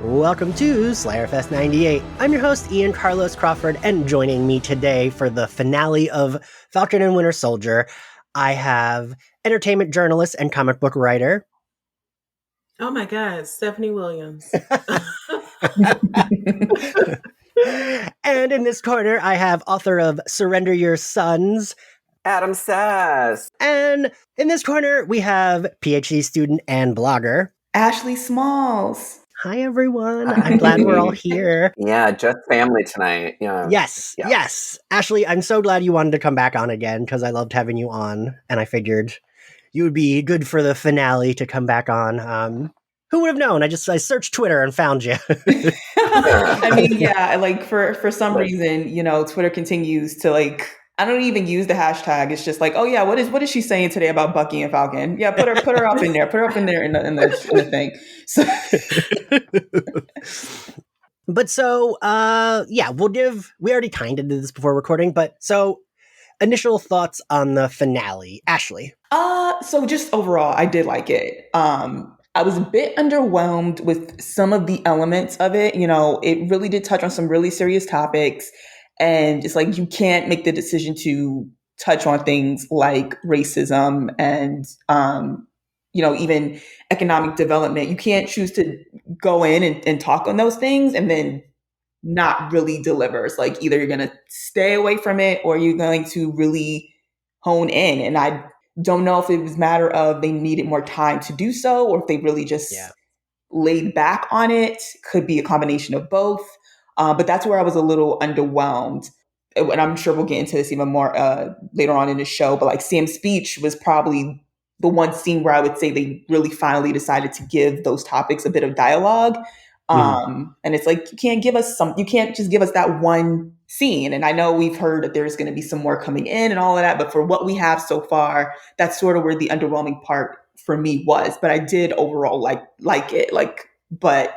Welcome to Slayerfest 98. I'm your host, Ian Carlos Crawford, and joining me today for the finale of Falcon and Winter Soldier, I have entertainment journalist and comic book writer. Oh my God, Stephanie Williams. And in this corner, I have author of Surrender Your Sons, Adam Sass. And in this corner, we have PhD student and blogger, Ashley Smalls. Hi, everyone. I'm glad we're all here. Yeah, just family tonight. Yeah. Yes. Ashley, I'm so glad you wanted to come back on again because I loved having you on, and I figured you would be good for the finale to come back on. Who would have known? I searched Twitter and found you. I mean, yeah, like for some reason, Twitter continues to I don't even use the hashtag. It's just like, oh yeah, what is she saying today about Bucky and Falcon? Yeah, put her up in there. Put her up in there in the thing. So. But so, we already kind of did this before recording, but so initial thoughts on the finale, Ashley. So just overall, I did like it. I was a bit underwhelmed with some of the elements of it. It really did touch on some really serious topics. And it's like, you can't make the decision to touch on things like racism and, even economic development. You can't choose to go in and talk on those things and then not really deliver. It's like, either you're going to stay away from it or you're going to really hone in. And I don't know if it was a matter of they needed more time to do so, or if they really just laid back on it. Could be a combination of both. But that's where I was a little underwhelmed. And I'm sure we'll get into this even more later on in the show. But like Sam's speech was probably the one scene where I would say they really finally decided to give those topics a bit of dialogue. And it's like, you can't just give us that one scene. And I know we've heard that there's going to be some more coming in and all of that. But for what we have so far, that's sort of where the underwhelming part for me was. But I did overall like it. But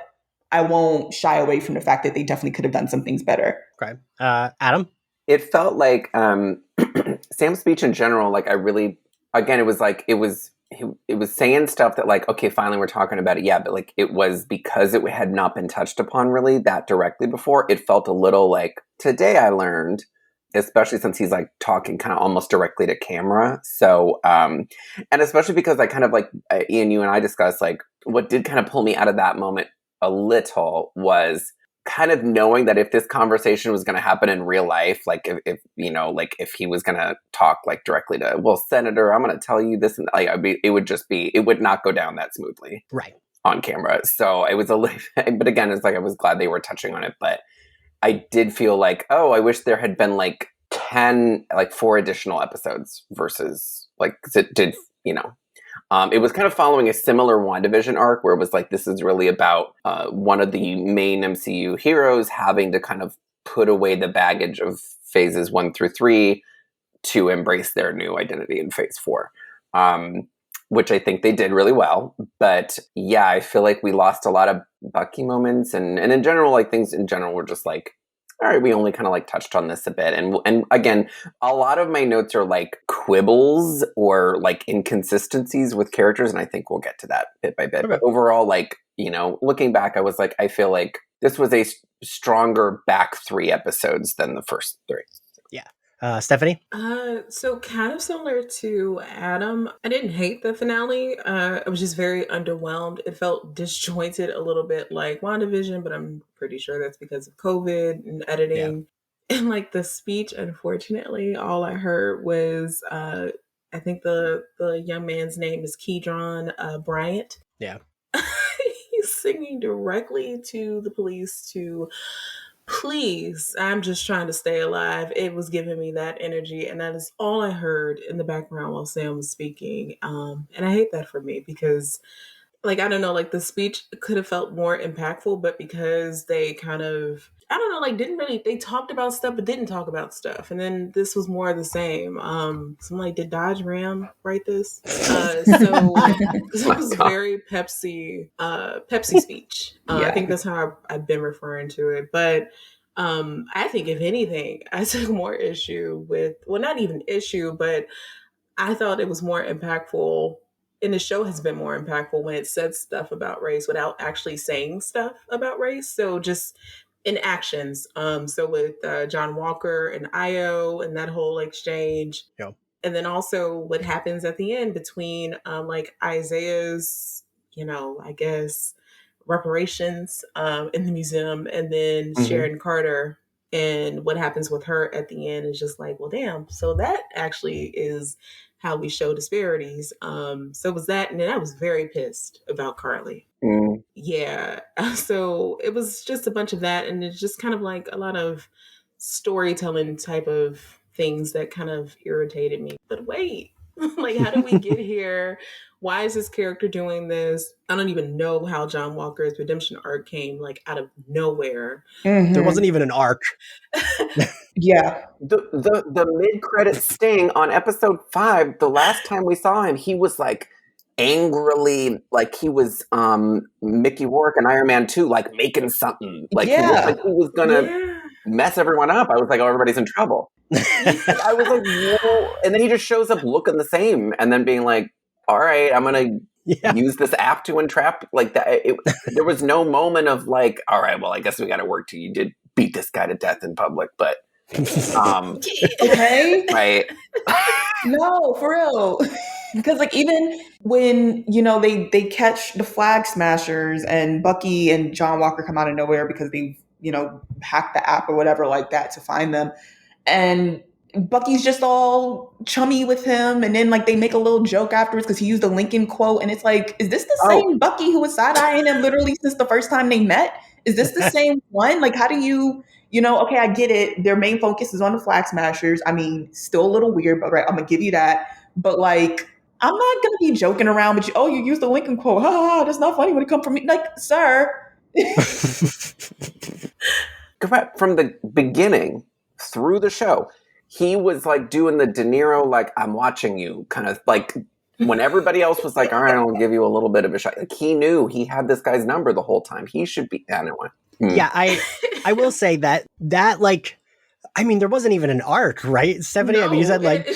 I won't shy away from the fact that they definitely could have done some things better. Okay. Adam? It felt like Sam's speech in general, like I really, again, it was saying stuff that like, okay, finally we're talking about it. Yeah, but like it was because it had not been touched upon really that directly before. It felt a little like, today I learned, especially since he's like talking kind of almost directly to camera. So, and especially because I kind of like, Ian, you and I discussed like what did kind of pull me out of that moment a little was kind of knowing that if this conversation was going to happen in real life, like if he was going to talk like directly to, well, Senator, I'm going to tell you this, and like it would not go down that smoothly, right, on camera. So it was a little, but again, it's like I was glad they were touching on it, but I did feel like, oh, I wish there had been like 4 additional episodes versus like it did, it was kind of following a similar WandaVision arc where it was like, this is really about one of the main MCU heroes having to kind of put away the baggage of phases 1 through 3 to embrace their new identity in phase 4, which I think they did really well. But yeah, I feel like we lost a lot of Bucky moments and in general, like things in general were just like, all right, we only kind of like touched on this a bit. And again, a lot of my notes are like quibbles or like inconsistencies with characters. And I think we'll get to that bit by bit. Okay. But overall, like, looking back, I was like, I feel like this was a stronger back 3 episodes than the first 3. Yeah. Stephanie? So kind of similar to Adam. I didn't hate the finale. I was just very underwhelmed. It felt disjointed a little bit like WandaVision, but I'm pretty sure that's because of COVID and editing. Yeah. And like the speech, unfortunately, all I heard was, I think the young man's name is Keydron Bryant. Yeah. He's singing directly to the police to, please, I'm just trying to stay alive. It was giving me that energy, and that is all I heard in the background while Sam was speaking. And I hate that for me because, like, I don't know, like the speech could have felt more impactful, but because they kind of, I don't know, like they talked about stuff, but didn't talk about stuff. And then this was more of the same. So I'm like, did Dodge Ram write this? So this was very Pepsi speech. I think that's how I've been referring to it. But I think if anything, I took more issue with, well, not even issue, but I thought it was more impactful and the show has been more impactful when it says stuff about race without actually saying stuff about race. So just in actions. So with John Walker and Io and that whole exchange, Yeah. and then also what happens at the end between like Isaiah's, I guess reparations in the museum, and then Sharon Carter, and what happens with her at the end is just like, well, damn. So that actually is how we show disparities. So it was that, and then I was very pissed about Carly. Mm. Yeah. So it was just a bunch of that, and it's just kind of like a lot of storytelling type of things that kind of irritated me. But wait, like, how did we get here? Why is this character doing this? I don't even know how John Walker's redemption arc came like out of nowhere. There wasn't even an arc. Yeah. The mid-credit sting on episode 5, the last time we saw him, he was like angrily, like he was Mickey Rourke and Iron Man 2, like making something. Like he looked like he was gonna mess everyone up. I was like, oh, everybody's in trouble. I was like, whoa. And then he just shows up looking the same and then being like, all right, I'm gonna use this app to entrap like that. There was no moment of like, all right, well, I guess we gotta work till you did beat this guy to death in public, but okay. Right. No, for real. Because like even when, they catch the Flag Smashers and Bucky and John Walker come out of nowhere because they, hacked the app or whatever like that to find them. And Bucky's just all chummy with him, and then like they make a little joke afterwards because he used a Lincoln quote, and it's like, is this the same Bucky who was side-eyeing him literally since the first time they met? Is this the same one? Like, how do you, okay, I get it. Their main focus is on the Flag Smashers. I mean, still a little weird, but right, I'm gonna give you that. But like, I'm not gonna be joking around with you. Oh, you used the Lincoln quote. Ha, that's not funny when it comes from me. Like, sir. Correct. From the beginning through the show, he was like doing the De Niro, like, I'm watching you kind of like when everybody else was like, all right, I'll give you a little bit of a shot. Like he knew he had this guy's number the whole time. He should be anyway. Yeah, I will say that like, I mean, there wasn't even an arc, right? Stephanie, No, I mean, you said like,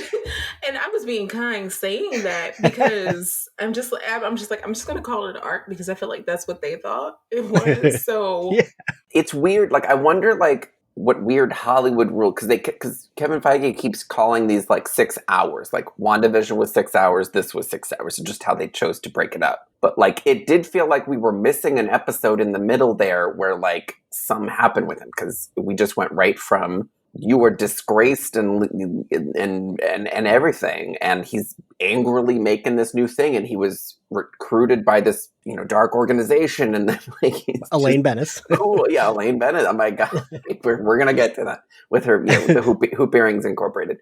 and I was being kind saying that because I'm just going to call it an arc because I feel like that's what they thought it was. So yeah. It's weird. Like, I wonder, like, what weird Hollywood rule, because Kevin Feige keeps calling these like 6 hours. Like WandaVision was 6 hours, this was 6 hours. So just how they chose to break it up. But like, it did feel like we were missing an episode in the middle there where like something happened with him, because we just went right from you were disgraced and everything, and he's angrily making this new thing, and he was recruited by this dark organization, and then like Elaine Bennis. Cool, yeah, Elaine Bennett. Oh my god, we're gonna get to that with her, with the Hoop Earrings Incorporated.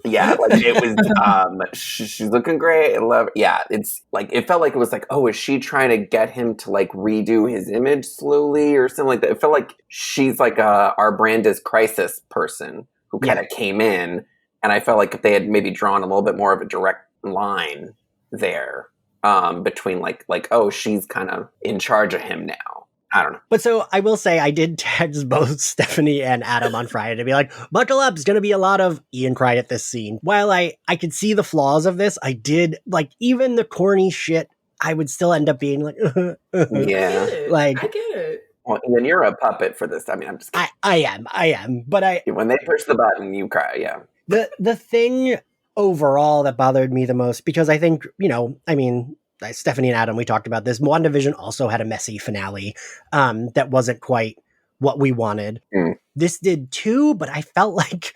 Yeah, like it was. She's looking great. I love. Yeah, it's like it felt like it was like, oh, is she trying to get him to like redo his image slowly or something like that? It felt like she's like our brand is crisis person who kind of came in, and I felt like if they had maybe drawn a little bit more of a direct line there between like oh, she's kind of in charge of him now. I don't know. But so I will say I did text both Stephanie and Adam on Friday to be like, buckle up, it's going to be a lot of Ian cried at this scene. While I could see the flaws of this, I did, like, even the corny shit, I would still end up being like, yeah. Like, I get it. Well, Ian, you're a puppet for this. I mean, I'm just kidding. I am. But when they push the button, you cry, yeah. The thing overall that bothered me the most, because I think, I mean, Stephanie and Adam, we talked about this. WandaVision also had a messy finale that wasn't quite what we wanted. This did too, but I felt like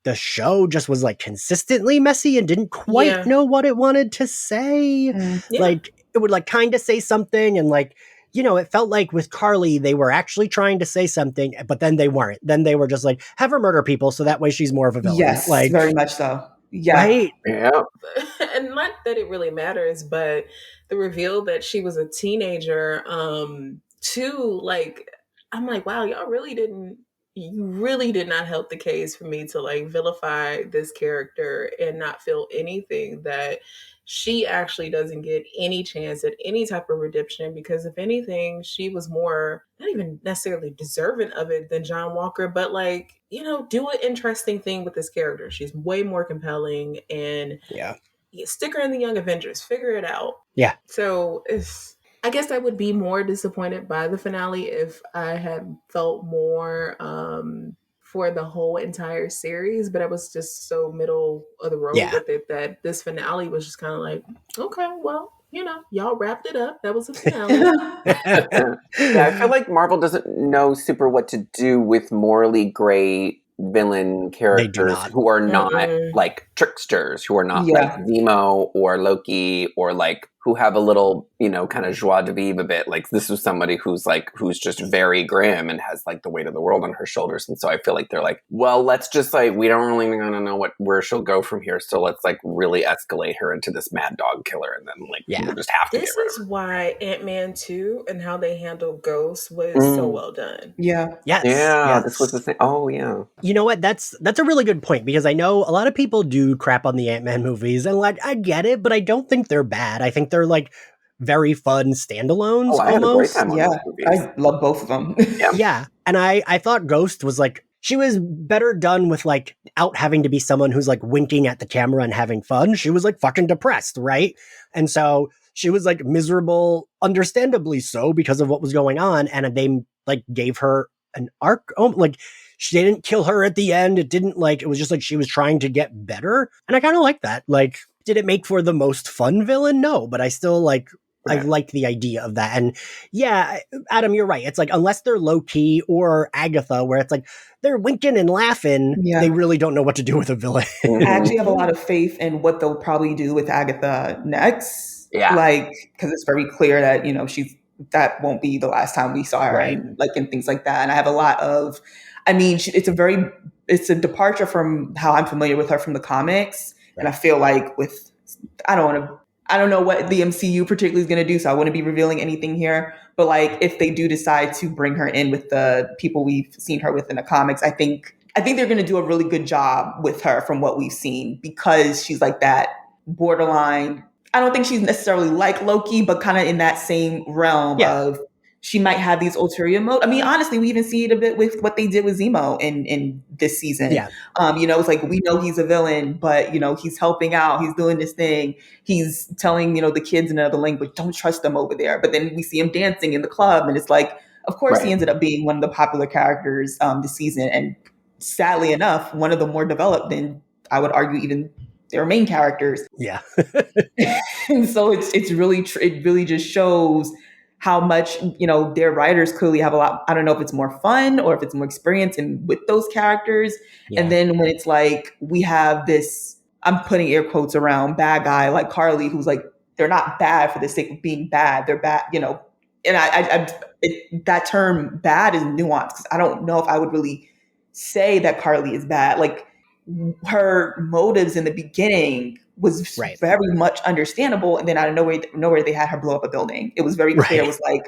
the show just was like consistently messy and didn't quite know what it wanted to say. Like it would like kind of say something, and like, it felt like with Carly, they were actually trying to say something, but then they weren't. Then they were just like, have her murder people so that way she's more of a villain. Yes, like, very much so. Yeah. Right? Yeah. And not that it really matters, but the reveal that she was a teenager, too, like, I'm like, wow, you really did not help the case for me to like vilify this character and not feel anything that she actually doesn't get any chance at any type of redemption, because if anything, she was more not even necessarily deserving of it than John Walker, but like, do an interesting thing with this character. She's way more compelling, and stick her in the Young Avengers, figure it out. Yeah. So I guess I would be more disappointed by the finale if I had felt more for the whole entire series, but I was just so middle of the road with it that this finale was just kind of like, okay, well, y'all wrapped it up. That was a finale. Yeah, I feel like Marvel doesn't know super what to do with morally gray villain characters who are not like tricksters, who are not like Zemo or Loki, or like who have a little, kind of joie de vivre a bit. Like this is somebody who's just very grim and has like the weight of the world on her shoulders. And so I feel like they're like, well, let's just like, we don't really want to know where she'll go from here. So let's like really escalate her into this mad dog killer. And then like, we'll just have to This get rid of her. is why Ant-Man 2 and how they handle Ghost was so well done. Yeah. Yes. Yeah. This was the thing. Oh yeah. You know what? That's a really good point, because I know a lot of people do crap on the Ant-Man movies, and like I get it, but I don't think they're bad. I think they're like very fun standalones. Oh, I had a great time on those movies. I love both of them. Yeah. And I thought Ghost was like, she was better done with like out having to be someone who's like winking at the camera and having fun. She was like fucking depressed, right? And so she was like miserable, understandably so, because of what was going on. And they like gave her an arc. Oh, like she didn't kill her at the end. It didn't like, it was just like she was trying to get better. And I kind of like that. Like, did it make for the most fun villain? No, but I still like, I like the idea of that. And yeah, Adam, you're right. It's like, unless they're Loki or Agatha, where it's like, they're winking and laughing, they really don't know what to do with a villain. I actually have a lot of faith in what they'll probably do with Agatha next. Yeah. Like, because it's very clear that, that won't be the last time we saw her, and things like that. And I have a lot of, it's a departure from how I'm familiar with her from the comics. And I feel like I don't know what the MCU particularly is going to do, so I wouldn't be revealing anything here. But like, if they do decide to bring her in with the people we've seen her with in the comics, I think they're going to do a really good job with her from what we've seen, because she's like that borderline. I don't think she's necessarily like Loki, but kind of in that same realm of, she might have these ulterior motives. I mean, honestly, we even see it a bit with what they did with Zemo in this season. Yeah. It's like, we know he's a villain, but, he's helping out. He's doing this thing. He's telling, the kids in another language, don't trust them over there. But then we see him dancing in the club. And it's like, of course, he ended up being one of the popular characters this season. And sadly enough, one of the more developed than, I would argue, even their main characters. Yeah. And so it really just shows how much, their writers clearly have a lot. I don't know if it's more fun or if it's more experience with those characters. Yeah. And then when it's like, we have this, I'm putting air quotes around, bad guy like Carly, who's like, they're not bad for the sake of being bad. They're bad, and that term bad is nuanced, because I don't know if I would really say that Carly is bad. Like, her motives in the beginning was very much understandable, and then out of nowhere they had her blow up a building. It was very clear. It was like,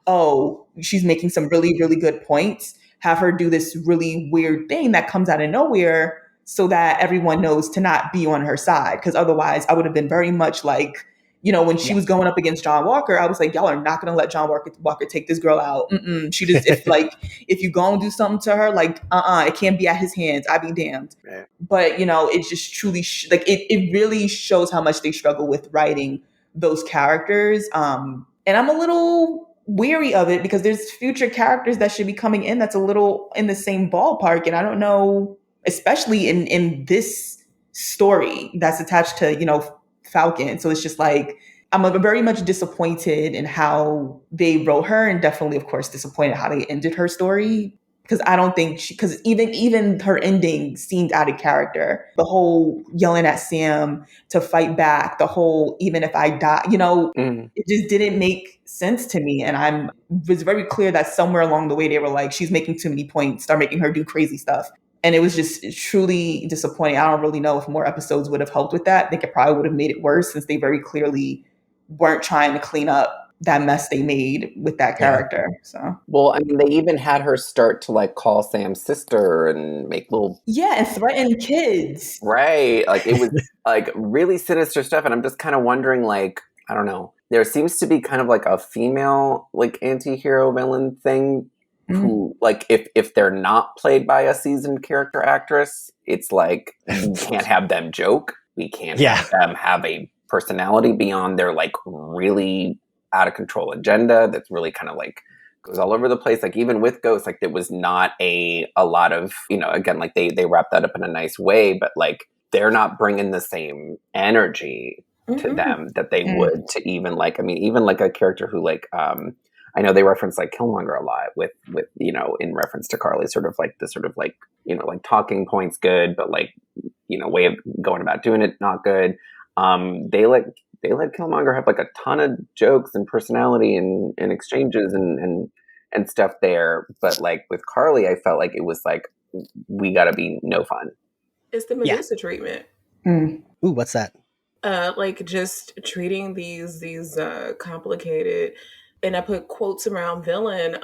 oh, she's making some really, really good points. Have her do this really weird thing that comes out of nowhere, so that everyone knows to not be on her side. Because otherwise, I would have been very much like, when she was going up against John Walker, I was like, y'all are not going to let John Walker take this girl out. Mm-mm. She just, if you go and do something to her, like, it can't be at his hands. I be damned. Right. But, it just truly, it really shows how much they struggle with writing those characters. And I'm a little weary of it, because there's future characters that should be coming in that's a little in the same ballpark. And I don't know, especially in this story that's attached to, Falcon. So it's just like, I'm very much disappointed in how they wrote her, and definitely, of course, disappointed how they ended her story. Because I don't think because even her ending seemed out of character. The whole yelling at Sam to fight back, the whole, even if I die, it just didn't make sense to me. And it was very clear that somewhere along the way, they were like, she's making too many points, start making her do crazy stuff. And it was just truly disappointing. I don't really know if more episodes would have helped with that. I think it probably would have made it worse, since they very clearly weren't trying to clean up that mess they made with that character. So, well, I mean, they even had her start to like call Sam's sister and make little and threaten kids. Right, like it was like really sinister stuff. And I'm just kind of wondering, like, I don't know. There seems to be kind of like a female like anti-hero villain thing. Who, like, if they're not played by a seasoned character actress, it's like, you can't have them joke. We can't have them have a personality beyond their like really out of control agenda that's really kind of like goes all over the place. Like even with Ghost, like there was not a lot of, you know, again, like they wrap that up in a nice way, but like they're not bringing the same energy to them that they would to even like, I mean, even like a character who like, I know they reference like Killmonger a lot with, you know, in reference to Carly, sort of like the sort of like, you know, like talking points good, but like, you know, way of going about doing it, not good. They let Killmonger have like a ton of jokes and personality and exchanges and stuff there. But like with Carly, I felt like it was like, we gotta be no fun. It's the Medusa treatment. Ooh, what's that? Like just treating these complicated, and I put quotes around villain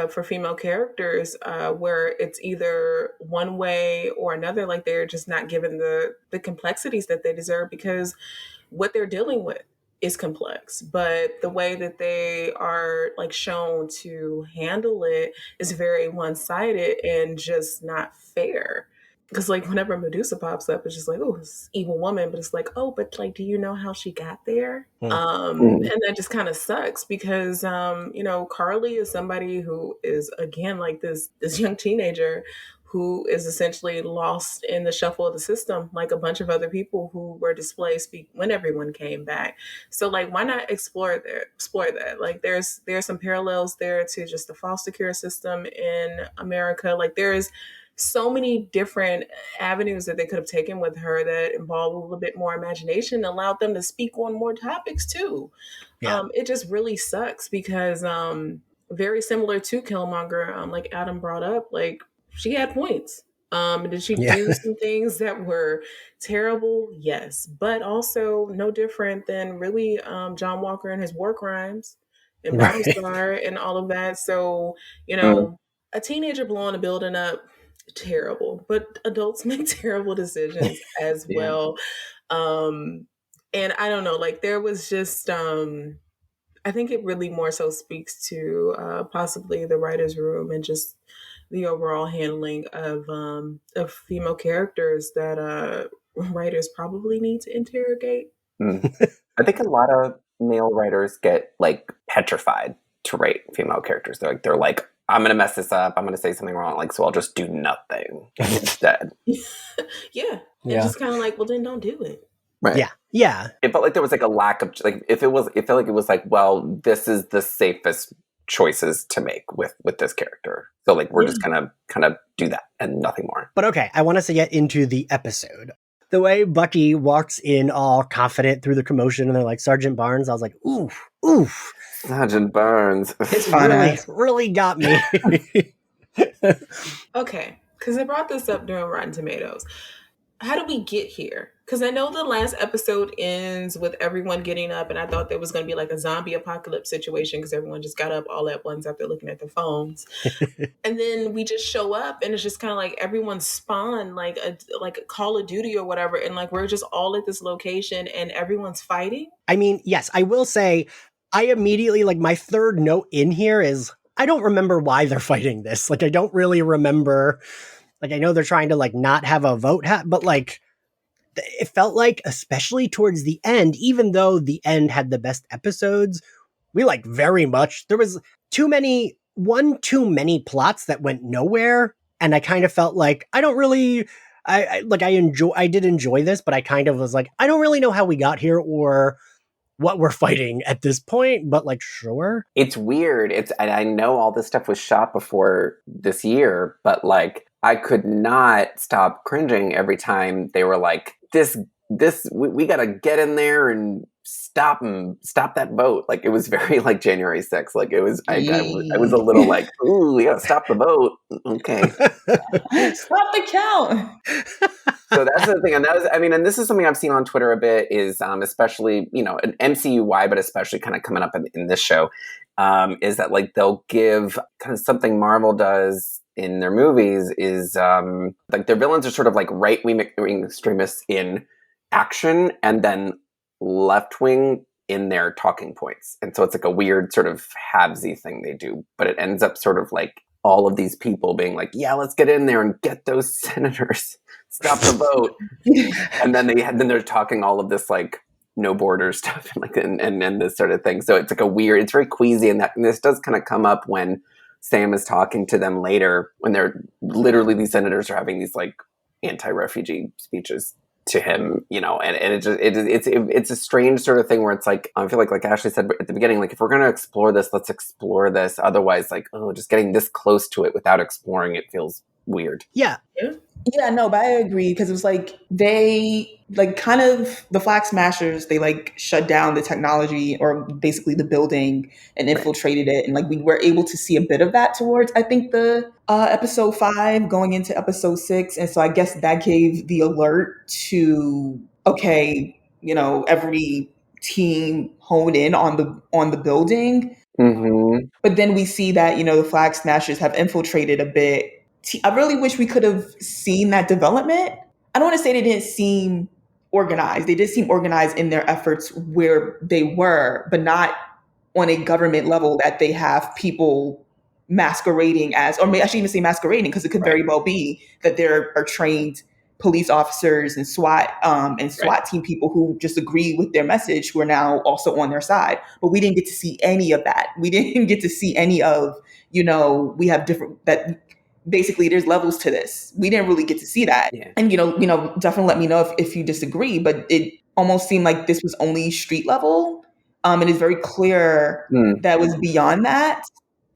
for female characters where it's either one way or another, like they're just not given the complexities that they deserve because what they're dealing with is complex, but the way that they are like shown to handle it is very one-sided and just not fair. Because like whenever Medusa pops up, it's just like, oh, this evil woman, but it's like, oh, but like, do you know how she got there? And that just kind of sucks because you know, Carly is somebody who is again like this young teenager who is essentially lost in the shuffle of the system, like a bunch of other people who were displaced when everyone came back. So like, why not explore that? Like there's some parallels there to just the foster care system in America. Like there's so many different avenues that they could have taken with her that involve a little bit more imagination, allowed them to speak on more topics too. It just really sucks because very similar to Killmonger, like Adam brought up, like she had points. Did she do some things that were terrible? Yes, but also no different than really John Walker and his war crimes and Battlestar and all of that. So, you know, a teenager blowing a building up, terrible, but adults make terrible decisions as well. And I don't know, like there was just I think it really more so speaks to possibly the writer's room and just the overall handling of female characters that writers probably need to interrogate. I think a lot of male writers get like petrified to write female characters. They're like, I'm gonna mess this up. I'm gonna say something wrong. Like, so I'll just do nothing instead. Yeah. Just kind of like, well, then don't do it. Right. Yeah. It felt like there was like a lack of like it felt like it was like, well, this is the safest choices to make with this character. So like we're just kind of do that and nothing more. But okay, I want us to get into the episode. The way Bucky walks in all confident through the commotion and they're like, Sergeant Barnes, I was like, oof. Sergeant Barnes. It's really got me. Okay, because I brought this up during Rotten Tomatoes. How did we get here? Because I know the last episode ends with everyone getting up, and I thought there was going to be like a zombie apocalypse situation because everyone just got up all at once after looking at their phones. And then we just show up, and it's just kind of like everyone spawned like a Call of Duty or whatever, and like we're just all at this location, and everyone's fighting. I mean, yes, I will say, I immediately, like, my third note in here is, I don't remember why they're fighting this. Like, I don't really remember. Like, I know they're trying to, like, not have a vote, but, like, it felt like, especially towards the end, even though the end had the best episodes, we, like, very much, there was too many plots that went nowhere, and I kind of felt like, I don't really, I did enjoy this, but I kind of was like, I don't really know how we got here, or what we're fighting at this point, but like, sure. It's weird. I know all this stuff was shot before this year, but like, I could not stop cringing every time they were like, we gotta get in there and stop that vote. Like, it was very like January 6th. Like, it was, I was a little like, ooh, we gotta stop the vote. Okay. Stop the count. So that's the thing. And and this is something I've seen on Twitter a bit is, especially, you know, an MCU-wide, but especially kind of coming up in this show, is that like, they'll give kind of something Marvel does in their movies is, like, their villains are sort of like right-wing extremists in action and then left-wing in their talking points. And so it's like a weird sort of halvesy thing they do, but it ends up sort of like all of these people being like, yeah, let's get in there and get those senators, stop the vote. And then they're talking all of this like no border stuff and this sort of thing. So it's like it's very queasy, and this does kind of come up when Sam is talking to them later, when they're literally, these senators are having these like anti-refugee speeches to him, and it's a strange sort of thing where it's like, I feel like Ashley said at the beginning, like, if we're going to explore this, let's explore this. Otherwise, like, just getting this close to it without exploring it feels weird. Yeah. Yeah, no, but I agree, because it was like they like kind of the Flag Smashers, they like shut down the technology, or basically the building, and infiltrated it, and like we were able to see a bit of that towards, I think, the episode 5 going into episode 6, and so I guess that gave the alert to, okay, every team hone in on the building. Mm-hmm. But then we see that the Flag Smashers have infiltrated a bit. I really wish we could have seen that development. I don't want to say they didn't seem organized. They did seem organized in their efforts where they were, but not on a government level, that they have people masquerading as, or maybe I shouldn't even say masquerading, because it could very well be that there are trained police officers and SWAT team people who just agree with their message, who are now also on their side. But we didn't get to see any of that. We didn't get to see any of, we have different, that basically there's levels to this. We didn't really get to see that. Yeah. And, definitely let me know if you disagree, but it almost seemed like this was only street level. And it's very clear that was beyond that.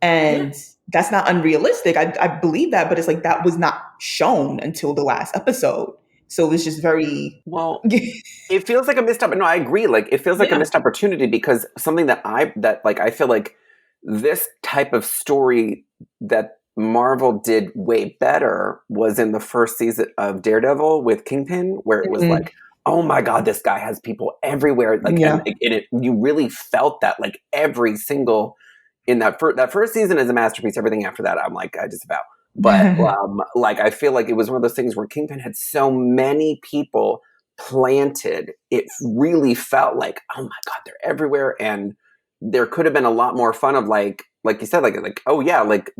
And that's not unrealistic. I believe that, but it's like, that was not shown until the last episode. So it was just very... Well, it feels like a missed opportunity. No, I agree. Like, it feels like a missed opportunity, because something that I feel like this type of story that Marvel did way better was in the first season of Daredevil with Kingpin, where it was like, oh my God, this guy has people everywhere. Like, and you really felt that, like, every single, in that first season is a masterpiece. Everything after that, I'm like, I disavow. But like, I feel like it was one of those things where Kingpin had so many people planted. It really felt like, oh my God, they're everywhere. And there could have been a lot more fun of like you said, like, oh yeah, like,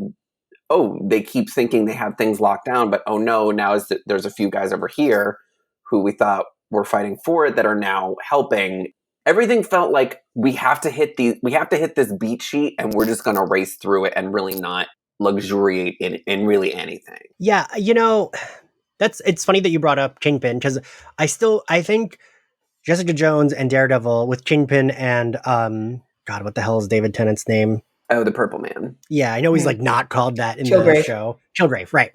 oh, they keep thinking they have things locked down, but oh no, now there's a few guys over here who we thought were fighting for it that are now helping. Everything felt like we have to hit this beat sheet, and we're just going to race through it and really not luxuriate in really anything. Yeah, it's funny that you brought up Kingpin, because I think Jessica Jones and Daredevil with Kingpin and God, what the hell is David Tennant's name? Oh, the Purple Man. Yeah, I know he's like not called that in the show. Kilgrave, right.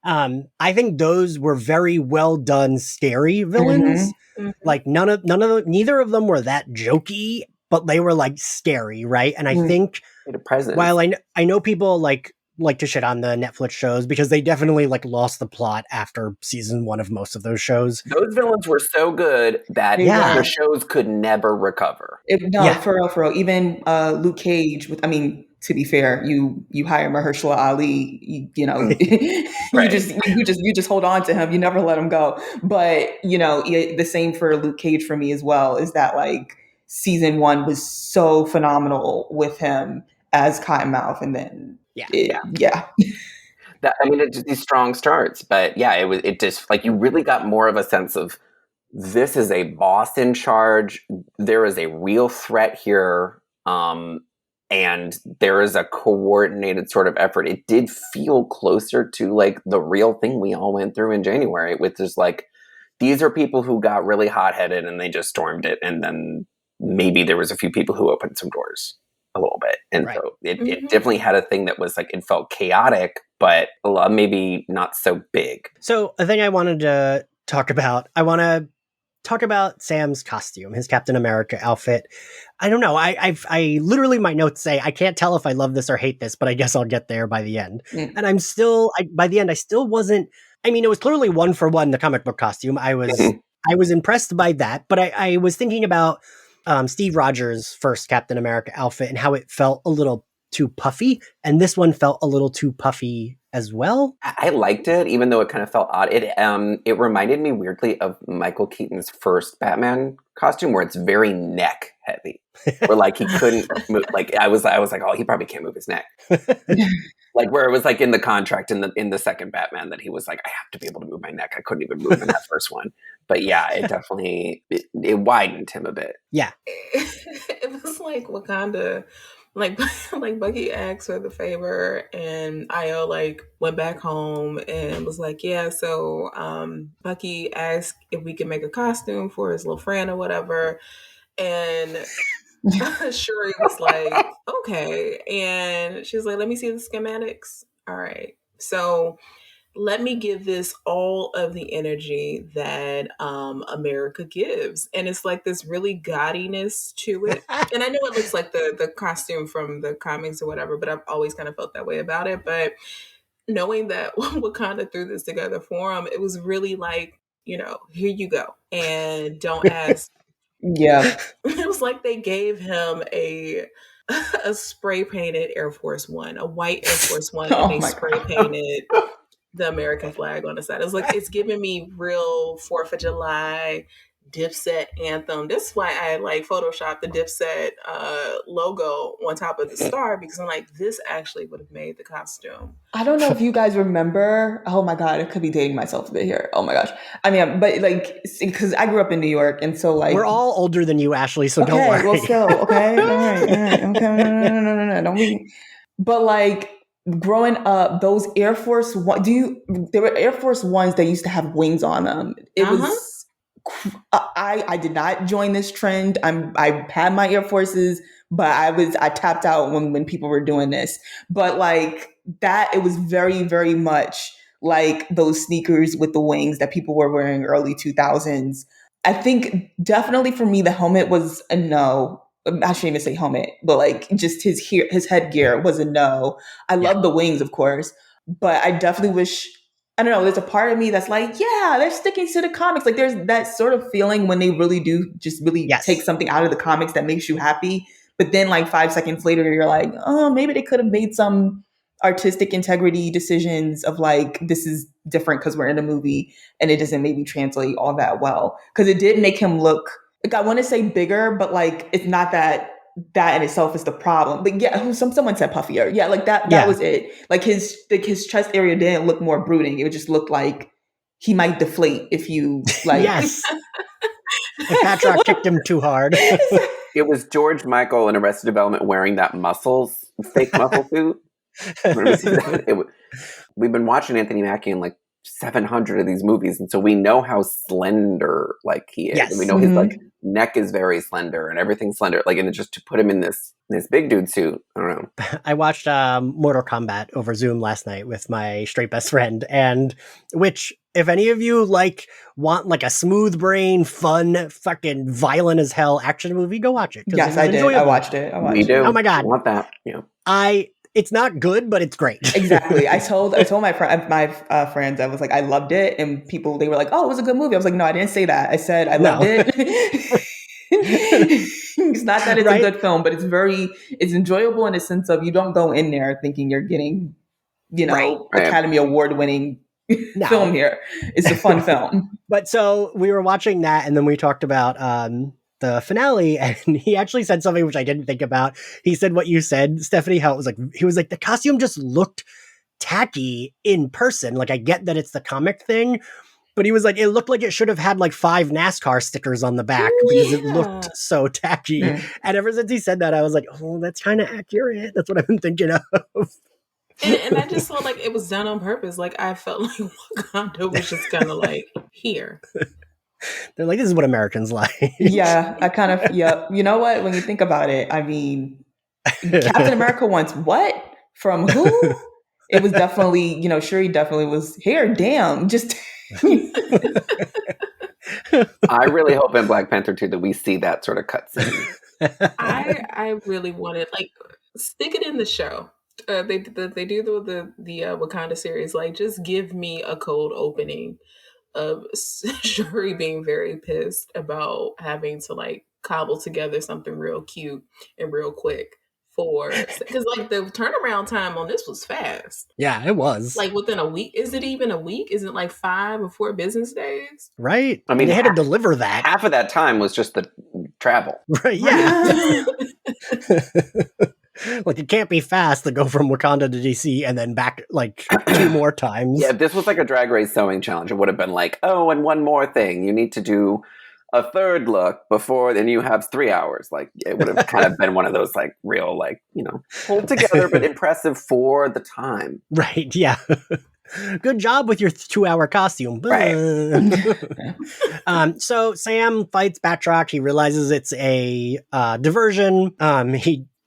I think those were very well done, scary villains. Mm-hmm. Like neither of them were that jokey, but they were like scary, right? And I think while I know people like to shit on the Netflix shows, because they definitely like lost the plot after season 1 of most of those shows. Those villains were so good that the shows could never recover. For real. Even Luke Cage, to be fair, you hire Mahershala Ali, you just hold on to him. You never let him go. But the same for Luke Cage for me as well, is that like season 1 was so phenomenal with him as Cottonmouth, and then it's just these strong starts, but it just like, you really got more of a sense of, this is a boss in charge. There is a real threat here. And there is a coordinated sort of effort. It did feel closer to like the real thing we all went through in January, with just like, these are people who got really hot-headed and they just stormed it. And then maybe there was a few people who opened some doors a little bit. And so it definitely had a thing that was like, it felt chaotic, but maybe not so big. So a thing I wanted to talk about, Sam's costume, his Captain America outfit. I don't know. I literally, my notes say, I can't tell if I love this or hate this, but I guess I'll get there by the end. And I'm still, by the end, I still wasn't, it was clearly 1-for-1, the comic book costume. I was impressed by that, but I was thinking about Steve Rogers' first Captain America outfit and how it felt a little too puffy, and this one felt a little too puffy as well. I liked it, even though it kind of felt odd. It reminded me weirdly of Michael Keaton's first Batman costume, where it's very neck heavy, where like he couldn't move. Like I was like, oh, he probably can't move his neck. Like where it was like in the contract in the second Batman that he was like, I have to be able to move my neck. I couldn't even move in that first one. But yeah, it definitely it widened him a bit. Yeah. It was like Wakanda, like like Bucky asked for the favor, and Io like went back home and was like, yeah, so Bucky asked if we could make a costume for his little friend or whatever, and Shuri was like, okay, and she was like, let me see the schematics. All right, so let me give this all of the energy that America gives. And it's like this really gaudiness to it. And I know it looks like the costume from the comics or whatever, but I've always kind of felt that way about it. But knowing that Wakanda threw this together for him, it was really like, here you go. And don't ask. Yeah. It was like they gave him a spray painted Air Force One, a white Air Force One, and they spray painted the American flag on the side. It's like, it's giving me real 4th of July Dipset anthem. That's why I like photoshopped the Dipset logo on top of the star, because I'm like, this actually would have made the costume. I don't know if you guys remember. Oh my God, I could be dating myself a bit here. Oh my gosh. I mean, but like, because I grew up in New York, and so like we're all older than you, Ashley. So don't worry. Well, still okay. All right. Okay. No. Don't be. But like growing up, those Air Force One. There were Air Force Ones that used to have wings on them. It was. I did not join this trend. I had my Air Forces, but I tapped out when people were doing this. But like that, it was very, very much like those sneakers with the wings that people were wearing early 2000s. I think definitely for me, the helmet was a no. I shouldn't even say helmet, but like just his headgear was a no. I love the wings, of course, but I definitely wish. I don't know, there's a part of me that's like, yeah, they're sticking to the comics. Like there's that sort of feeling when they really do just really take something out of the comics that makes you happy. But then like 5 seconds later, you're like, oh, maybe they could have made some artistic integrity decisions of like, this is different because we're in a movie and it doesn't maybe translate all that well. Because it did make him look, like I want to say bigger, but like it's not that in itself is the problem. But yeah, someone said puffier. Yeah, like that was it. Like his chest area didn't look more brooding. It just looked like he might deflate if you like. Yes. If Patrick kicked him too hard. It was George Michael in Arrested Development wearing that fake muscle suit. We've been watching Anthony Mackie in like 700 of these movies, and so we know how slender like he is. Yes. And we know his like neck is very slender and everything's slender. Like, and just to put him in this big dude suit, I don't know. I watched Mortal Kombat over Zoom last night with my straight best friend, and which, if any of you like want like a smooth brain, fun, fucking violent as hell action movie, go watch it. Yes, I did. I watched it. Me too. Oh my God, I want that. Yeah. It's not good, but it's great. Exactly. I told my friends, I was like, I loved it, and people, they were like, oh, it was a good movie. I was like, no, I didn't say that. I said I loved it. It's not that it's a good film, but it's enjoyable in the sense of you don't go in there thinking you're getting, Academy Award winning film here. It's a fun film. But so we were watching that, and then we talked about the finale, and he actually said something which I didn't think about. He said what you said, Stephanie, how it was like, he was like, the costume just looked tacky in person. Like, I get that it's the comic thing, but he was like, it looked like it should have had like 5 NASCAR stickers on the back because it looked so tacky. And ever since he said that, I was like, oh, that's kind of accurate. That's what I've been thinking of. And I just felt like it was done on purpose. Like, I felt like Wakanda was just kind of like, here. They're like, this is what Americans like. Yeah, I kind of, you know what? When you think about it, I mean, Captain America wants what? From who? It was definitely, Shuri definitely was here. Damn, just. I really hope in Black Panther 2 that we see that sort of cutscene. I really wanted, like, stick it in the show. They do the Wakanda series. Like, just give me a cold opening of Shuri being very pissed about having to like cobble together something real cute and real quick because like the turnaround time on this was fast. Yeah, it was like within a week. Is it even a week? Is it like 5 or 4 business days? Right. I mean, they had to deliver that. Half of that time was just the travel. Right. Yeah. Like, it can't be fast to go from Wakanda to DC and then back, like, 2 more times. Yeah, if this was like a Drag Race sewing challenge, it would have been like, oh, and one more thing. You need to do a third look before, then you have 3 hours. Like, it would have kind of been one of those, like, real, like, pulled together, but impressive for the time. Right, yeah. Good job with your 2-hour costume. Right. So Sam fights Batroc. He realizes it's a diversion.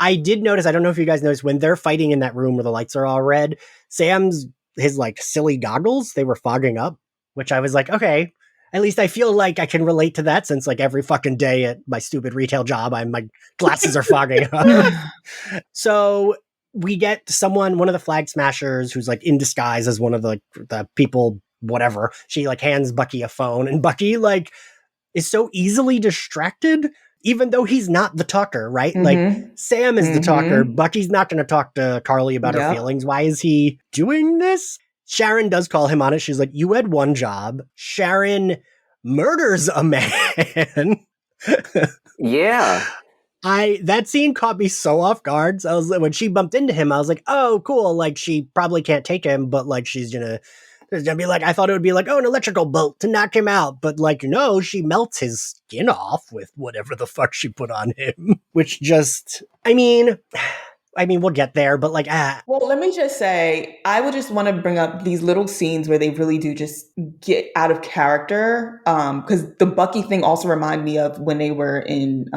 I did notice, I don't know if you guys noticed, when they're fighting in that room where the lights are all red, his like silly goggles, they were fogging up, which I was like, okay, at least I feel like I can relate to that, since like every fucking day at my stupid retail job, my glasses are fogging up. So we get one of the Flag Smashers, who's like in disguise as one of the people, whatever. She like hands Bucky a phone, and Bucky like is so easily distracted, even though he's not the talker, right? Mm-hmm. Like, Sam is the talker. Bucky's not going to talk to Carly about her feelings. Why is he doing this? Sharon does call him on it. She's like, you had one job. Sharon murders a man. Yeah. That scene caught me so off guard. So when she bumped into him, I was like, oh, cool. Like, she probably can't take him, but like, she's gonna be like, I thought it would be like, oh, an electrical bolt to knock him out. But like, no, she melts his skin off with whatever the fuck she put on him. Which just, I mean, we'll get there, but like, Well, let me just say, I would just want to bring up these little scenes where they really do just get out of character. Because the Bucky thing also reminded me of when they were in,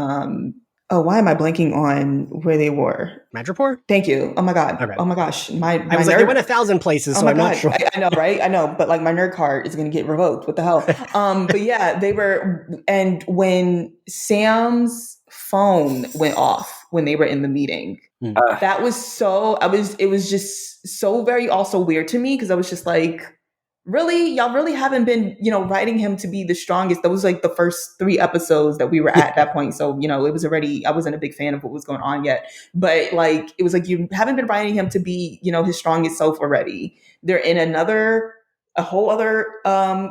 why am I blanking on where they were? Madripoor? Thank you. Oh my God. Okay. Oh my gosh. I was like, they went 1,000 places, so I'm not sure. I know, right? I know, but like my nerd card is going to get revoked. What the hell? But yeah, they were, and when Sam's phone went off when they were in the meeting, that was it was just so very also weird to me, because I was just like, really? Y'all really haven't been, writing him to be the strongest. That was like the first 3 episodes that we were at that point. So, it was already, I wasn't a big fan of what was going on yet. But like, it was like, you haven't been writing him to be, his strongest self already. They're in a whole other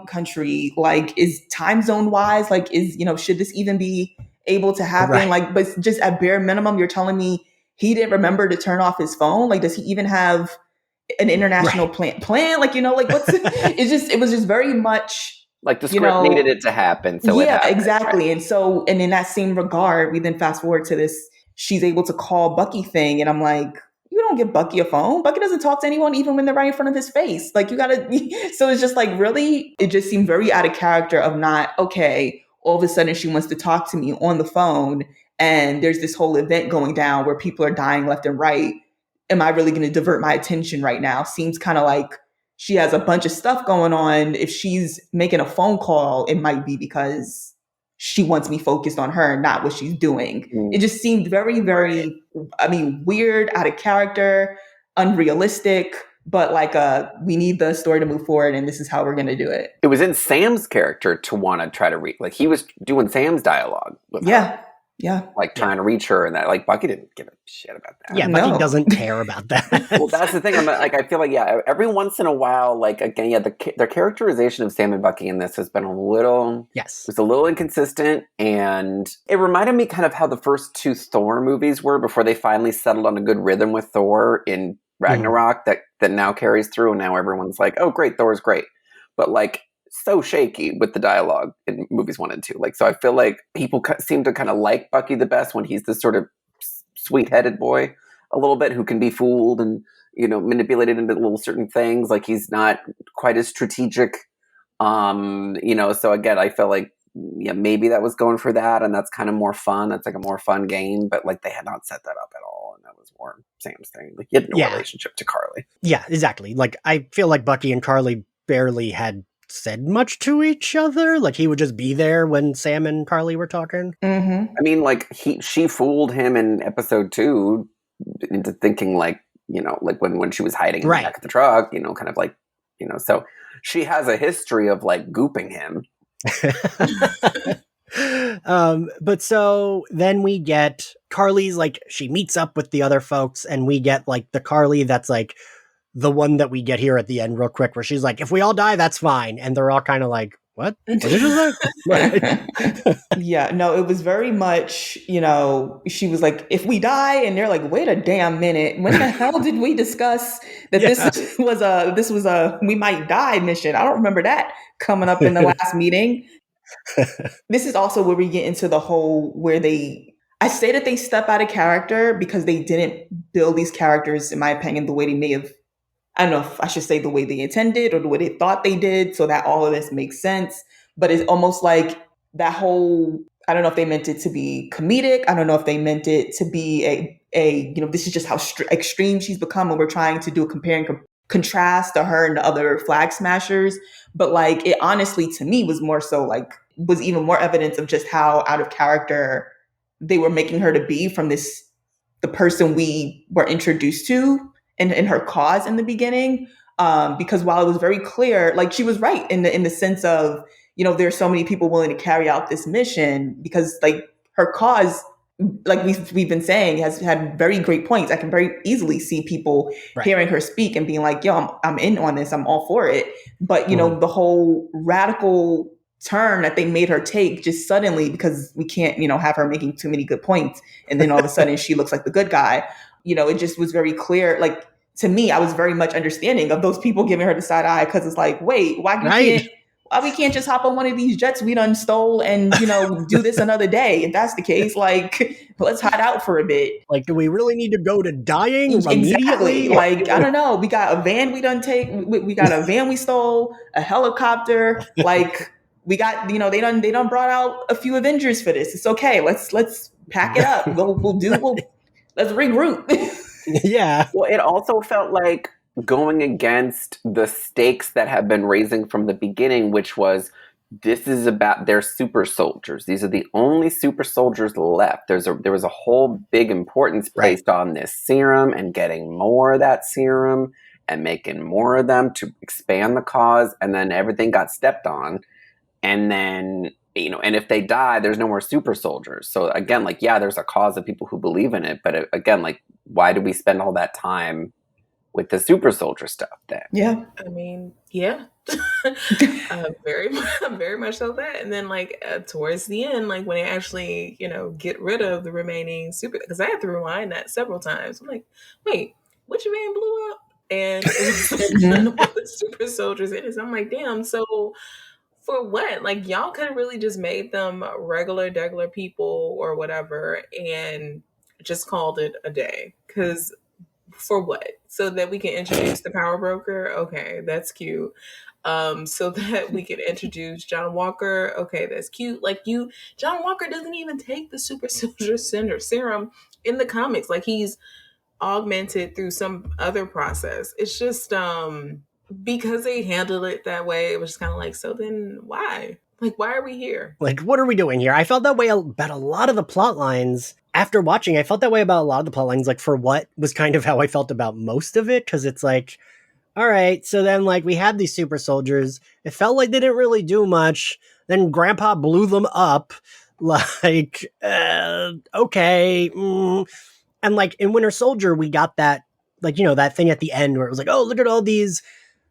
country. Like, is time zone wise, like, should this even be able to happen? Right. Like, but just at bare minimum, you're telling me he didn't remember to turn off his phone? Like, does he even have an international plan? Like, like what's it was just very much like the script needed it to happen. So yeah, it happened, exactly. Right? And in that same regard, we then fast forward to this, she's able to call Bucky thing. And I'm like, you don't give Bucky a phone. Bucky doesn't talk to anyone, even when they're right in front of his face. Like, you gotta, so it's just like, really, it just seemed very out of character of not, okay, all of a sudden she wants to talk to me on the phone, and there's this whole event going down where people are dying left and right. Am I really going to divert my attention right now? Seems kind of like she has a bunch of stuff going on. If she's making a phone call, it might be because she wants me focused on her, not what she's doing. It just seemed very, very, weird, out of character, unrealistic, but like, we need the story to move forward, and this is how we're going to do it. It was in Sam's character to want to try to read, like, he was doing Sam's dialogue with her. Yeah. Like, trying to reach her, and that, like, Bucky didn't give a shit about that. Yeah, Bucky doesn't care about that. Well, that's the thing. I feel like, every once in a while, like, again, the characterization of Sam and Bucky in this has been a little inconsistent, and it reminded me kind of how the first 2 Thor movies were before they finally settled on a good rhythm with Thor in Ragnarok that now carries through, and now everyone's like, oh, great, Thor's great. But, like, so shaky with the dialogue in movies 1 and 2. Like, so I feel like people seem to kind of like Bucky the best when he's this sort of sweet-headed boy a little bit who can be fooled and, manipulated into little certain things. Like, he's not quite as strategic. So again, I feel like, maybe that was going for that, and that's kind of more fun. That's like a more fun game, but like, they had not set that up at all. And that was more Sam's thing. Like, he had no relationship to Carly. Yeah, exactly. Like, I feel like Bucky and Carly barely had said much to each other. Like, he would just be there when Sam and Carly were talking. Mm-hmm. Like, she fooled him in episode 2 into thinking, like, like when she was hiding in the back of the truck, kind of like, so she has a history of like gooping him. But so then we get Carly's, like, she meets up with the other folks, and we get like the Carly that's like the one that we get here at the end real quick, where she's like, if we all die, that's fine. And they're all kind of like, what? What did you say? Yeah, no, it was very much, she was like, if we die, and they're like, wait a damn minute, when the hell did we discuss that Yeah. this was a we might die mission? I don't remember that coming up in the last meeting. This is also where we get into the whole where I say that they step out of character because they didn't build these characters, in my opinion, the way they may have. I don't know if I should say the way they intended or the way they thought they did, so that all of this makes sense. But it's almost like that whole, I don't know if they meant it to be comedic. I don't know if they meant it to be this is just how extreme she's become, and we're trying to do a compare and contrast to her and the other flag smashers. But like, it honestly, to me, was more so like, was even more evidence of just how out of character they were making her to be from the person we were introduced to in her cause in the beginning. Because while it was very clear, like, she was right in the sense of, there's so many people willing to carry out this mission because, like, her cause, like we've been saying, has had very great points. I can very easily see people hearing her speak and being like, yo, I'm in on this. I'm all for it. But, the whole radical turn that they made her take just suddenly, because we can't, have her making too many good points. And then all of a sudden she looks like the good guy. It just was very clear. Like, to me, I was very much understanding of those people giving her the side eye, because it's like, wait, why we can't just hop on one of these jets we done stole and, do this another day? If that's the case, like, let's hide out for a bit. Like, do we really need to go to dying immediately? Exactly. Like, I don't know. We got a van we done take. We got a van we stole, a helicopter. Like, we got, they done brought out a few Avengers for this. It's okay. Let's pack it up. Let's regroup. Yeah. Well, it also felt like going against the stakes that have been raising from the beginning, which was, this is about their super soldiers. These are the only super soldiers left. There was a whole big importance placed on this serum and getting more of that serum and making more of them to expand the cause. And then everything got stepped on. And then, and if they die, there's no more super soldiers. So again, like, yeah, there's a cause of people who believe in it. But again, like, why do we spend all that time with the super soldier stuff then? Yeah. I mean, yeah. Very, very much so that. And then, like, towards the end, like, when they actually, get rid of the remaining super, because I had to rewind that several times. I'm like, wait, which van blew up? And it was none of the super soldiers in it. So I'm like, damn, so for what? Like, y'all could have really just made them regular people or whatever and just called it a day. Because for what? So that we can introduce the power broker? Okay, that's cute. So that we can introduce John Walker. Okay, that's cute. Like, John Walker doesn't even take the super soldier serum in the comics. Like, he's augmented through some other process. It's just because they handled it that way, it was just kind of like, so then why? Like, why are we here? Like, what are we doing here? I felt that way about a lot of the plot lines. After watching, I felt that way about a lot of the plot lines. Like, for what was kind of how I felt about most of it, because it's like, all right, so then, like, we had these super soldiers. It felt like they didn't really do much. Then Grandpa blew them up. Like, okay. And, like, in Winter Soldier, we got that, like, that thing at the end where it was like, oh, look at all these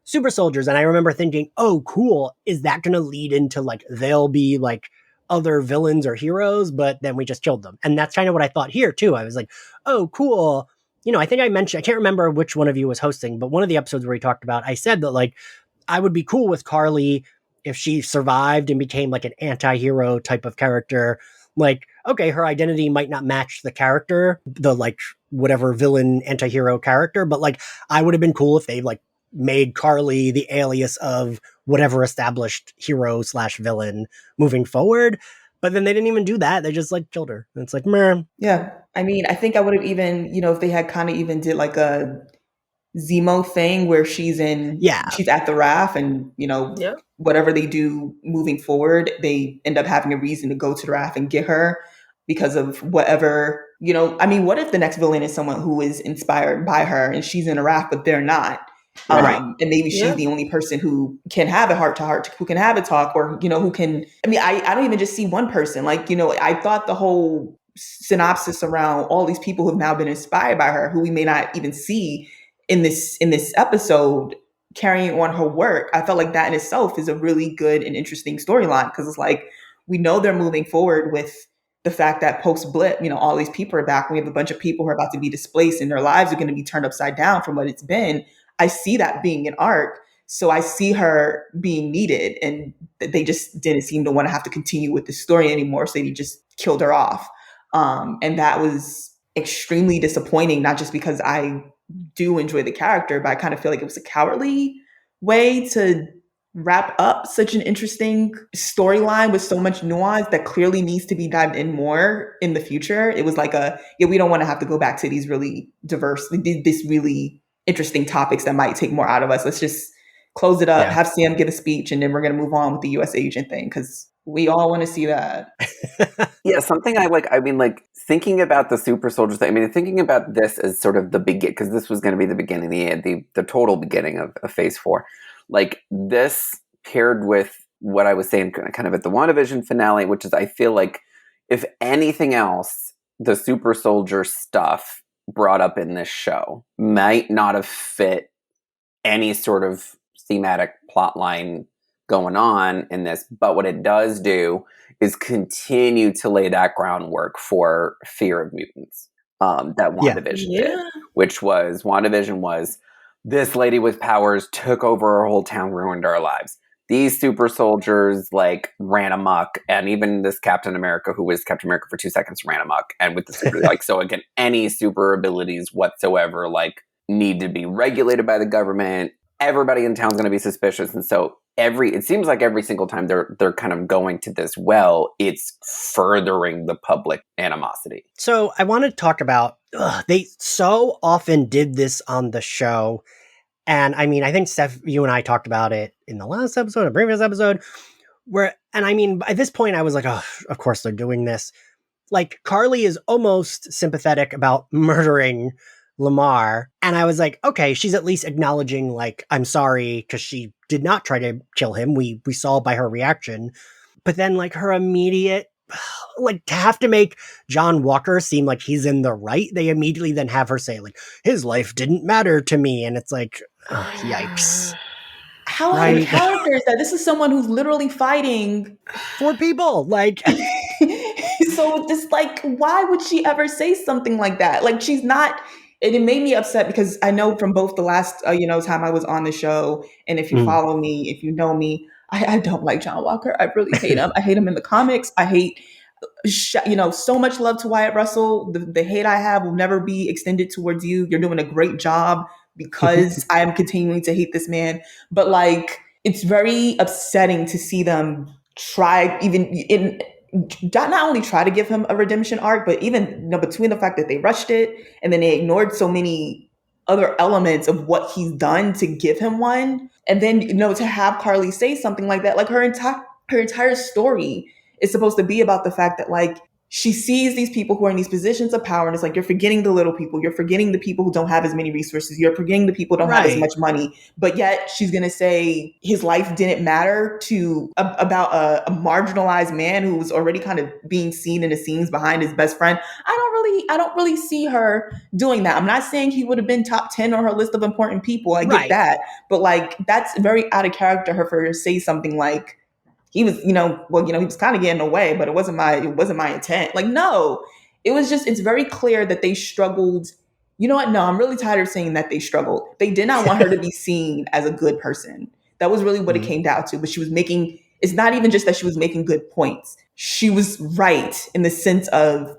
super soldiers. And I remember thinking, oh, cool. Is that going to lead into, like, they'll be, like, other villains or heroes? But then we just killed them. And that's kind of what I thought here, too. I was like, oh, cool. I think I mentioned, I can't remember which one of you was hosting, but one of the episodes where we talked about, I said that, like, I would be cool with Carly if she survived and became, like, an anti-hero type of character. Like, okay, her identity might not match the character, the, like, whatever villain anti-hero character, but, like, I would have been cool if they, like, made Carly the alias of whatever established hero / villain moving forward. But then they didn't even do that. They just, like, killed her. And it's like, meh. Yeah. I mean, I think I would have even, if they had kind of even did like a Zemo thing where she's at the RAF and, whatever they do moving forward, they end up having a reason to go to the RAF and get her because of whatever, I mean, what if the next villain is someone who is inspired by her and she's in a RAF, but they're not? Right. And maybe she's the only person who can have a heart-to-heart, who can have a talk, or, who can, I mean, I don't even just see one person. Like, I thought the whole synopsis around all these people who've now been inspired by her, who we may not even see in this episode, carrying on her work. I felt like that in itself is a really good and interesting storyline, because it's like, we know they're moving forward with the fact that post blip, all these people are back. We have a bunch of people who are about to be displaced and their lives are going to be turned upside down from what it's been. I see that being an arc. So I see her being needed, and they just didn't seem to want to have to continue with the story anymore. So they just killed her off. And that was extremely disappointing, not just because I do enjoy the character, but I kind of feel like it was a cowardly way to wrap up such an interesting storyline with so much nuance that clearly needs to be dived in more in the future. It was like we don't want to have to go back to these really diverse, this really interesting topics that might take more out of us. Let's just close it up, have Sam give a speech, and then we're going to move on with the U.S. agent thing, because we all want to see that. Yeah, something I like. I mean, like, thinking about the super soldiers thing. I mean, thinking about this as sort of the begin, because this was going to be the beginning, the total beginning of Phase 4. Like, this paired with what I was saying, kind of at the WandaVision finale, which is, I feel like, if anything else, the super soldier stuff brought up in this show might not have fit any sort of thematic plot line going on in this, but what it does do is continue to lay that groundwork for Fear of Mutants that WandaVision did, which was, WandaVision was, this lady with powers took over our whole town, ruined our lives. These super soldiers like ran amok, and even this Captain America, who was Captain America for 2 seconds, ran amok. And with the super, like, so again, any super abilities whatsoever, like, need to be regulated by the government. Everybody in town's going to be suspicious, and so it seems like every single time they're kind of going to this well, it's furthering the public animosity. So I want to talk about, they so often did this on the show. And I mean, I think Steph, you and I talked about it in the last episode, a previous episode, and I mean, by this point I was like, oh, of course they're doing this. Like, Carly is almost sympathetic about murdering Lamar. And I was like, okay, she's at least acknowledging, like, I'm sorry, because she did not try to kill him. We saw by her reaction. But then, like, her immediate, like, to have to make John Walker seem like he's in the right, they immediately then have her say, like, his life didn't matter to me. And it's like, oh, yikes. How out of character is that? This is someone who's literally fighting for people. Like, so just like, why would she ever say something like that? Like, she's not. And it made me upset, because I know from both the last, time I was on the show, and if you follow me, if you know me, I don't like John Walker. I really hate him. I hate him in the comics. I hate, so much love to Wyatt Russell. The hate I have will never be extended towards you. You're doing a great job, because I am continuing to hate this man. But like, it's very upsetting to see them try, not only try to give him a redemption arc, but even between the fact that they rushed it and then they ignored so many other elements of what he's done to give him one. And then, to have Carly say something like that, like her entire story is supposed to be about the fact that, like, she sees these people who are in these positions of power, and it's like, you're forgetting the little people. You're forgetting the people who don't have as many resources. You're forgetting the people who don't have as much money. But yet she's going to say his life didn't matter about a marginalized man who was already kind of being seen in the scenes behind his best friend. I don't really see her doing that. I'm not saying he would have been top 10 on her list of important people. I get that. But like, that's very out of character for her to say something like, he was, he was kind of getting away, but it wasn't my intent. Like, no, it's very clear that they struggled. You know what? No, I'm really tired of saying that they struggled. They did not want her to be seen as a good person. That was really what it came down to. But it's not even just that she was making good points. She was right in the sense of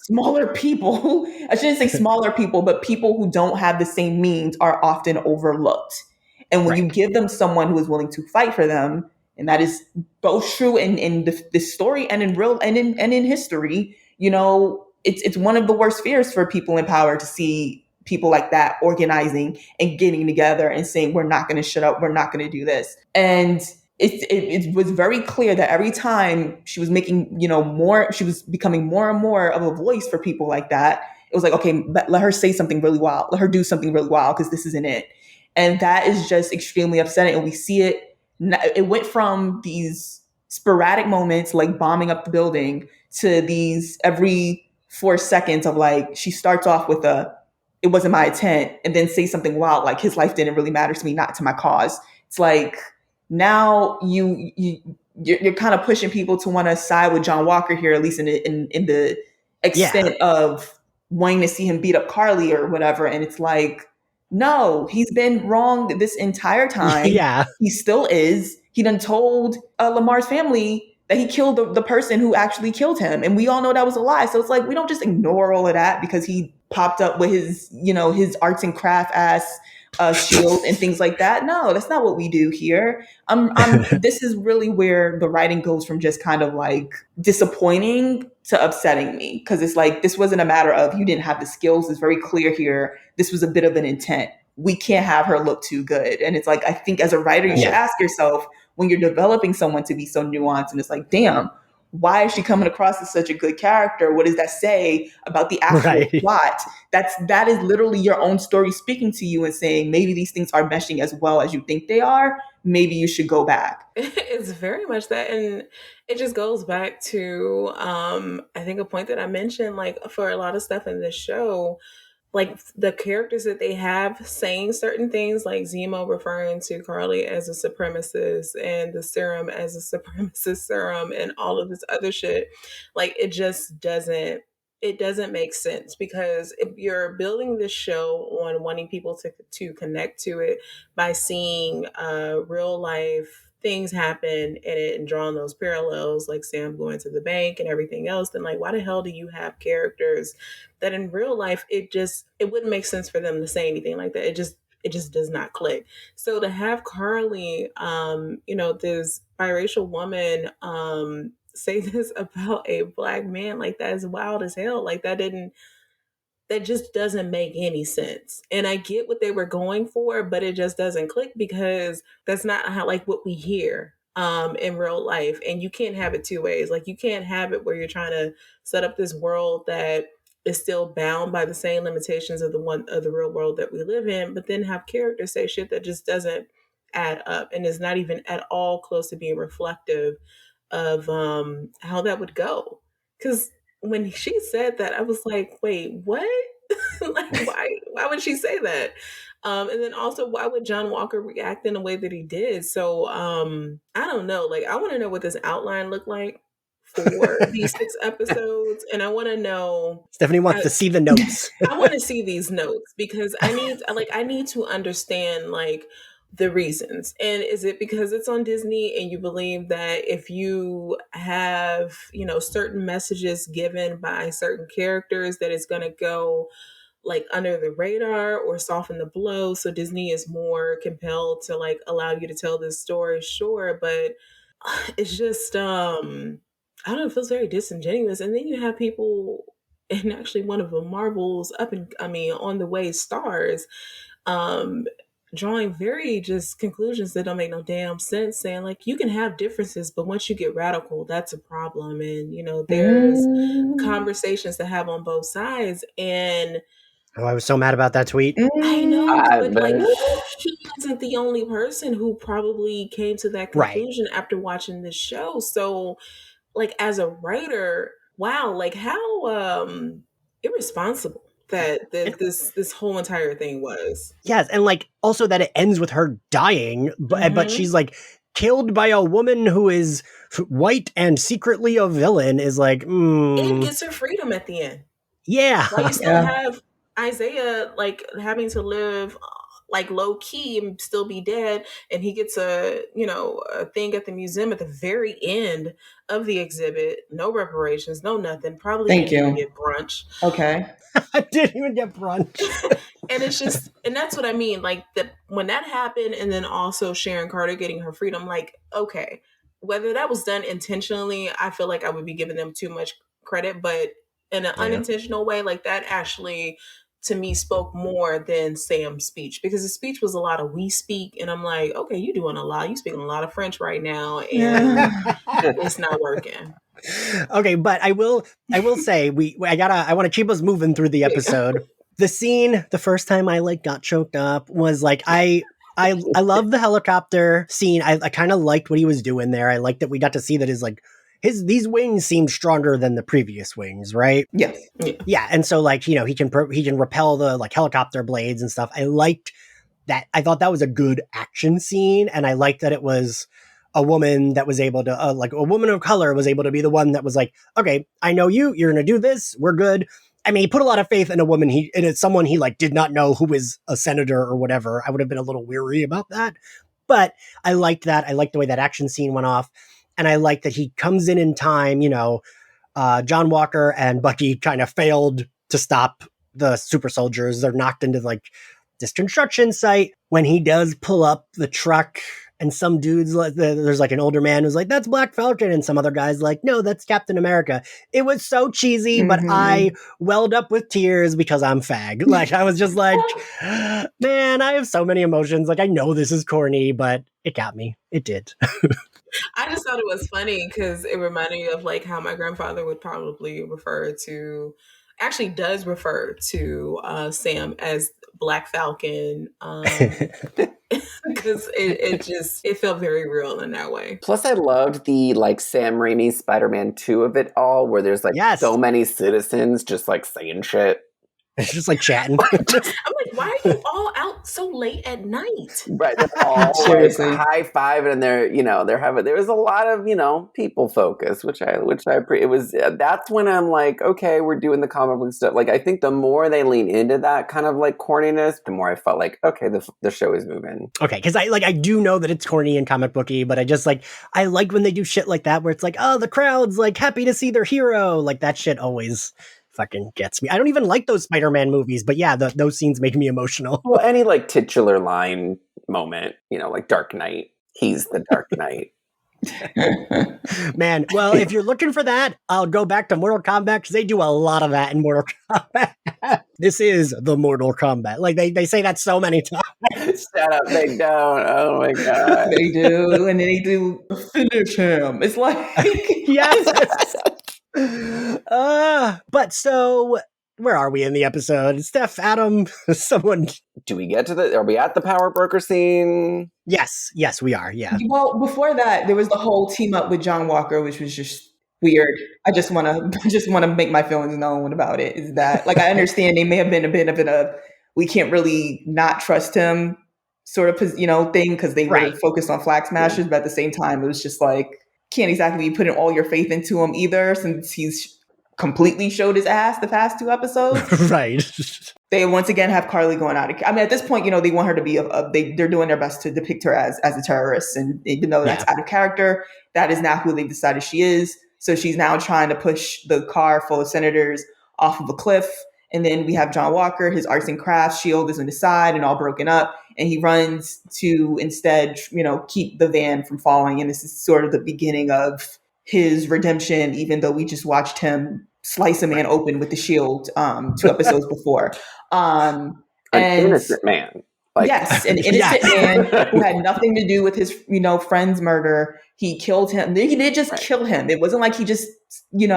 smaller people. I shouldn't say smaller people, but people who don't have the same means are often overlooked. And when you give them someone who is willing to fight for them, and that is both true in this story and in real and in history, it's one of the worst fears for people in power to see people like that organizing and getting together and saying, we're not going to shut up, we're not going to do this. And it was very clear that every time she was making, she was becoming more and more of a voice for people like that. It was like, okay, let her say something really wild. Let her do something really wild, because this isn't it. And that is just extremely upsetting. And we see it. It went from these sporadic moments, like bombing up the building, to these every 4 seconds of, like, she starts off with it wasn't my intent, and then say something wild like his life didn't really matter to me, not to my cause. It's like now you're kind of pushing people to want to side with John Walker here, at least in the extent of wanting to see him beat up Carly or whatever. And it's like, no, he's been wrong this entire time. Yeah. He still is. He done told Lamar's family that he killed the person who actually killed him. And we all know that was a lie. So it's like, we don't just ignore all of that because he popped up with his, his arts and craft ass shield and things like that. No, that's not what we do here. This is really where the writing goes from just kind of like disappointing to upsetting me. Because it's like, this wasn't a matter of you didn't have the skills. It's very clear here. This was a bit of an intent. We can't have her look too good. And it's like, I think as a writer, you should ask yourself, when you're developing someone to be so nuanced, and it's like, damn, why is she coming across as such a good character? What does that say about the actual plot? That is literally your own story speaking to you and saying, maybe these things are meshing as well as you think they are. Maybe you should go back. It's very much that. And it just goes back to, I think a point that I mentioned, like for a lot of stuff in this show, like the characters that they have saying certain things, like Zemo referring to Carly as a supremacist and the serum as a supremacist serum and all of this other shit. Like it doesn't make sense, because if you're building this show on wanting people to connect to it by seeing real life things happen in it and drawing those parallels, like Sam going to the bank and everything else, then like, why the hell do you have characters that in real life, it wouldn't make sense for them to say anything like that. It just does not click. So to have Carly, this biracial woman, say this about a Black man, like that is wild as hell. Like that just doesn't make any sense. And I get what they were going for, but it just doesn't click, because that's not how, like, what we hear in real life. And you can't have it two ways. Like you can't have it where you're trying to set up this world that is still bound by the same limitations of the real world that we live in, but then have characters say shit that just doesn't add up and is not even at all close to being reflective of how that would go. Because when she said that, I was like, wait, what? Like, why would she say that? And then also, why would John Walker react in the way that he did? So I don't know. Like, I want to know what this outline looked like for these 6 episodes, and I want to know. Stephanie wants to see the notes. I want to see these notes, because I need to understand like the reasons. And is it because it's on Disney and you believe that if you have, certain messages given by certain characters, that it's going to go like under the radar or soften the blow, so Disney is more compelled to like allow you to tell this story? Sure, but it's just I don't know, it feels very disingenuous. And then you have people, and actually one of the Marvel's on the way stars, drawing very just conclusions that don't make no damn sense, saying like, you can have differences, but once you get radical, that's a problem. And there's conversations to have on both sides. And I was so mad about that tweet. I know, but like, he wasn't the only person who probably came to that conclusion after watching this show. So like, as a writer, wow, like how irresponsible that this whole entire thing was. Yes, and like also that it ends with her dying, but she's like killed by a woman who is white and secretly a villain, is like and gets her freedom at the end. Yeah. Like you still have Isaiah like having to live like low key and still be dead, and he gets a thing at the museum at the very end of the exhibit. No reparations, no nothing. Probably didn't even get brunch. Okay. I didn't even get brunch. And it's just, and that's what I mean. Like when that happened, and then also Sharon Carter getting her freedom, like, okay, whether that was done intentionally, I feel like I would be giving them too much credit, but in an unintentional way, like that actually to me spoke more than Sam's speech, because his speech was a lot of "we speak," and I'm like, okay, you're doing a lot. You're speaking a lot of French right now, and it's not working. Okay, but I will say I want to keep us moving through the episode. The scene, the first time I like got choked up was like I love the helicopter scene. I kind of liked what he was doing there. I liked that we got to see that his like these wings seem stronger than the previous wings, right? Yes. Yeah, and so like, you know, he can repel the like helicopter blades and stuff. I liked that. I thought that was a good action scene, and I liked that it was a woman that was able to like a woman of color was able to be the one that was like, okay, I know you're gonna do this, we're good. I mean, he put a lot of faith in a woman. And it's someone he like did not know who was a senator or whatever. I would have been a little weary about that, but I liked that. I liked the way that action scene went off, and I liked that he comes in time. You know, John Walker and Bucky kind of failed to stop the super soldiers. They're knocked into like this construction site when he does pull up the truck, and some dudes, there's like an older man who's like, that's Black Falcon, and some other guy's like, no, that's Captain America. It was so cheesy, but I welled up with tears because I'm fag. Like, I was just like, man, I have so many emotions. Like, I know this is corny, but it got me. It did. I just thought it was funny because it reminded me of like how my grandfather would probably actually does refer to Sam as Black Falcon, because it felt very real in that way. Plus, I loved the like Sam Raimi Spider-Man 2 of it all, where there's like so many citizens just like saying shit. It's just like chatting. I'm like, why are you all out so late at night? Right, they're all seriously high fiving, and there was a lot of people focus, which I it was that's when I'm like, okay, we're doing the comic book stuff. Like, I think the more they lean into that kind of like corniness, the more I felt like, okay, the show is moving. Okay, because I do know that it's corny and comic booky, but I like when they do shit like that where it's like, oh, the crowd's like happy to see their hero. Like, that shit always fucking gets me. I don't even like those Spider-Man movies, but yeah, those scenes make me emotional. Well, any like titular line moment, like Dark Knight. He's the Dark Knight. Man, well, if you're looking for that, I'll go back to Mortal Kombat because they do a lot of that in Mortal Kombat. This is the Mortal Kombat. Like, they say that so many times. Shut up, they don't. Oh my god, they do, and then they do finish him. It's like yes. But so where are we in the episode? Steph, Adam, someone. Do we get to are we at the power broker scene? Yes, we are. Yeah. Well, before that, there was the whole team up with John Walker, which was just weird. I just want to make my feelings known about it. Is that, like, I understand they may have been a bit of a we can't really not trust him sort of thing because they were focused on Flag Smashers, but at the same time, it was just like, can't exactly be putting all your faith into him either, since he's completely showed his ass the past 2 episodes. Right. They once again have Carly going out. I mean, at this point, they want her to be they're doing their best to depict her as a terrorist, and even though that's out of character, that is now who they've decided she is. So she's now trying to push the car full of senators off of a cliff. And then we have John Walker, his arts and crafts shield is on the side and all broken up. And he runs to instead, keep the van from falling. And this is sort of the beginning of his redemption, even though we just watched him slice a man open with the shield 2 episodes before. An innocent man. Yes, an innocent man who had nothing to do with his, friend's murder. He killed him. He did just kill him. It wasn't like he just, there's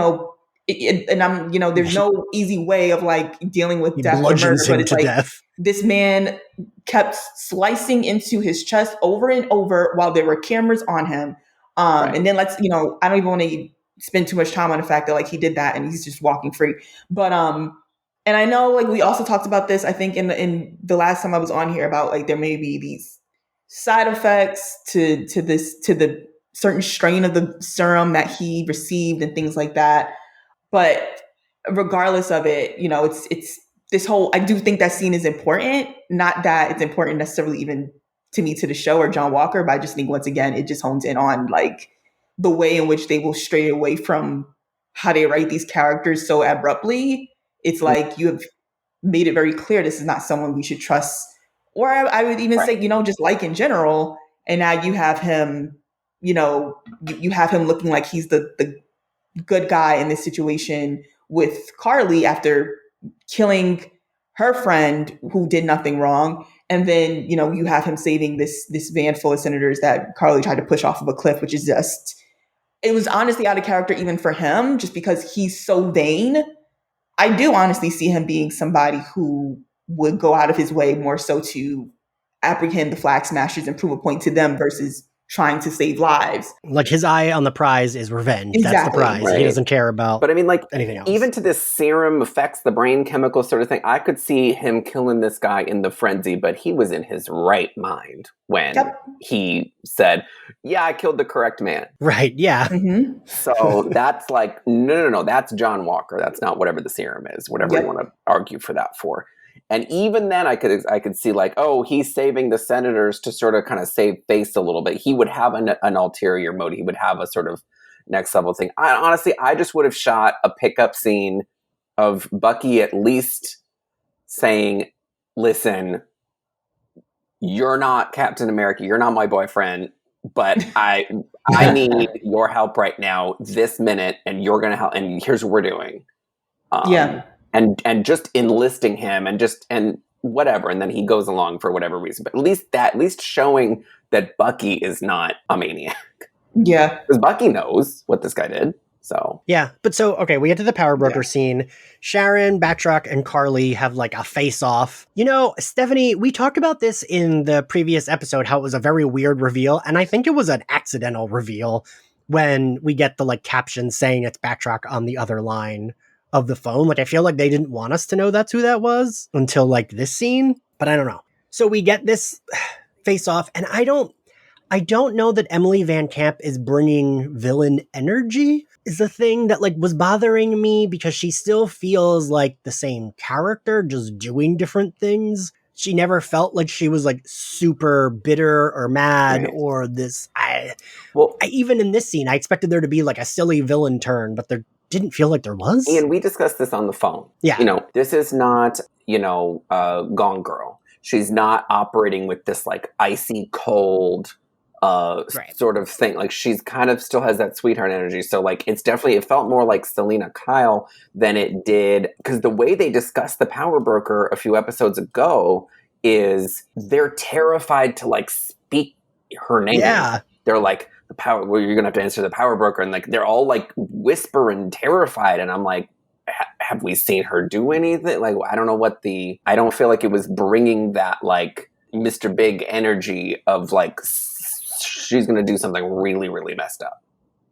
no easy way of like dealing with death or murder, but it's like death. This man kept slicing into his chest over and over while there were cameras on him. And then I don't even want to spend too much time on the fact that like he did that and he's just walking free. But and I know like we also talked about this, I think in the last time I was on here, about like there may be these side effects to the certain strain of the serum that he received and things like that. But regardless of it, it's this whole, I do think that scene is important. Not that it's important necessarily even to me, to the show or John Walker, but I just think once again, it just hones in on like the way in which they will stray away from how they write these characters so abruptly. It's like you have made it very clear this is not someone we should trust. Or I would even say, just like in general. And now you have him, you have him looking like he's the good guy in this situation with Carly after killing her friend who did nothing wrong. And then, you have him saving this van full of senators that Carly tried to push off of a cliff, which is just, it was honestly out of character even for him, just because he's so vain. I do honestly see him being somebody who would go out of his way more so to apprehend the Flag Smashers and prove a point to them versus trying to save lives. Like his eye on the prize is revenge. That's the Exactly. prize. He Right. doesn't care about But I mean, like, anything else. even to this serum affects the brain chemical sort of thing, I could see him killing this guy in the frenzy, but he was in his right mind when Yep. he said, yeah, I killed the correct man. Right, yeah. Mm-hmm. So that's like, no, that's John Walker. That's not whatever the serum is, whatever you want to argue for that for. And even then I could see like, oh, he's saving the senators to sort of kind of save face a little bit. He would have an ulterior motive. He would have a sort of next level thing. I just would have shot a pickup scene of Bucky at least saying, listen, you're not Captain America. You're not my boyfriend, but I need your help right now, this minute, and you're going to help. And here's what we're doing. And just enlisting him and whatever. And then he goes along for whatever reason. But at least showing that Bucky is not a maniac. Yeah. Because Bucky knows what this guy did. So yeah, but okay, we get to the power broker scene. Sharon, Batroc, and Carly have like a face-off. You know, Stephanie, we talked about this in the previous episode, how it was a very weird reveal, and I think it was an accidental reveal when we get the like caption saying it's Batroc on the other line of the phone. Like, I feel like they didn't want us to know that's who that was until like this scene, but I don't know. So we get this face-off, and I don't know that Emily Van Camp is bringing villain energy is the thing that like was bothering me, because she still feels like the same character, just doing different things. She never felt like she was like super bitter or mad or this. Even in this scene, I expected there to be like a silly villain turn, but there didn't feel like there was. And we discussed this on the phone. Yeah. You know, this is not, Gone Girl. She's not operating with this like icy cold sort of thing. Like, she's kind of still has that sweetheart energy. So like, it felt more like Selena Kyle than it did, because the way they discussed the power broker a few episodes ago is they're terrified to like speak her name. Yeah. They're like, you're going to have to answer the power broker. And like, they're all like whisper and terrified. And I'm like, have we seen her do anything? Like, I don't know I don't feel like it was bringing that like Mr. Big energy of like, she's going to do something really, really messed up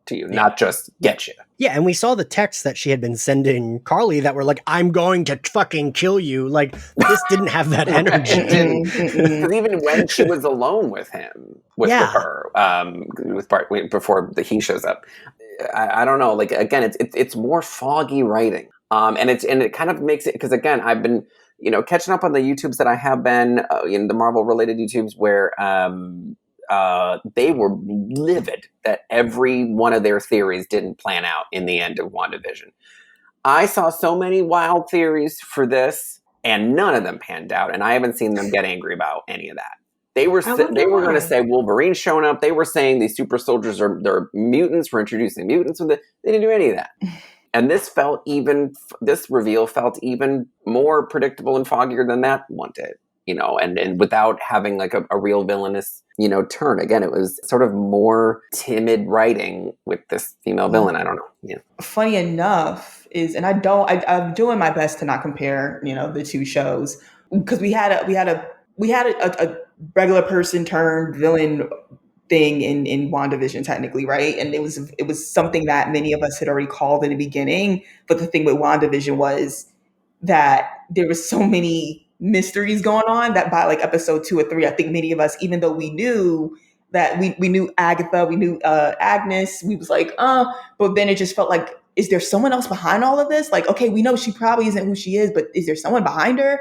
to you, not just get you. Yeah, and we saw the texts that she had been sending Carly that were like, I'm going to fucking kill you. Like, this didn't have that energy. Because even when she was alone with him, with her, before he shows up, I don't know. Like, again, it's more foggy writing. And it kind of makes it, because again, I've been, catching up on the YouTubes that I have been, the Marvel related YouTubes where, they were livid that every one of their theories didn't plan out in the end of WandaVision. I saw so many wild theories for this, and none of them panned out, and I haven't seen them get angry about any of that. They were going to say Wolverine's showing up. They were saying these super soldiers they're mutants. We're introducing mutants. They didn't do any of that. And this reveal felt even more predictable and foggier than that one did. And without having like a real villainous, turn. Again, it was sort of more timid writing with this female villain. I don't know. Yeah. Funny enough and I'm doing my best to not compare, the two shows, because we had a regular person turned villain thing in WandaVision, technically, right? And it was something that many of us had already called in the beginning. But the thing with WandaVision was that there was so many mysteries going on that by like episode 2 or 3, I think many of us, even though we knew that we knew Agatha, we knew Agnes, we was like, but then it just felt like, is there someone else behind all of this? Like, okay, we know she probably isn't who she is, but is there someone behind her?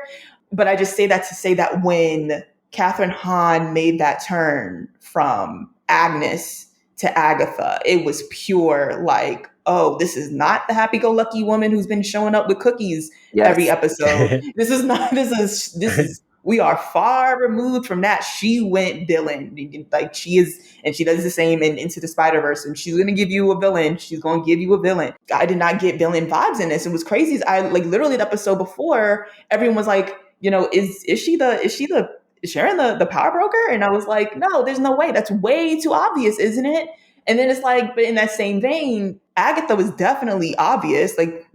But I just say that to say that when Catherine Hahn made that turn from Agnes to Agatha, it was pure like, oh, this is not the happy-go-lucky woman who's been showing up with cookies every episode. This is we are far removed from that. She went villain. Like, she is, and she does the same in Into the Spider-Verse, and she's going to give you a villain. She's going to give you a villain. I did not get villain vibes in this. It was crazy. I like literally the episode before, everyone was like, is Sharon the power broker? And I was like, no, there's no way. That's way too obvious, isn't it? And then it's like, but in that same vein, Agatha was definitely obvious, like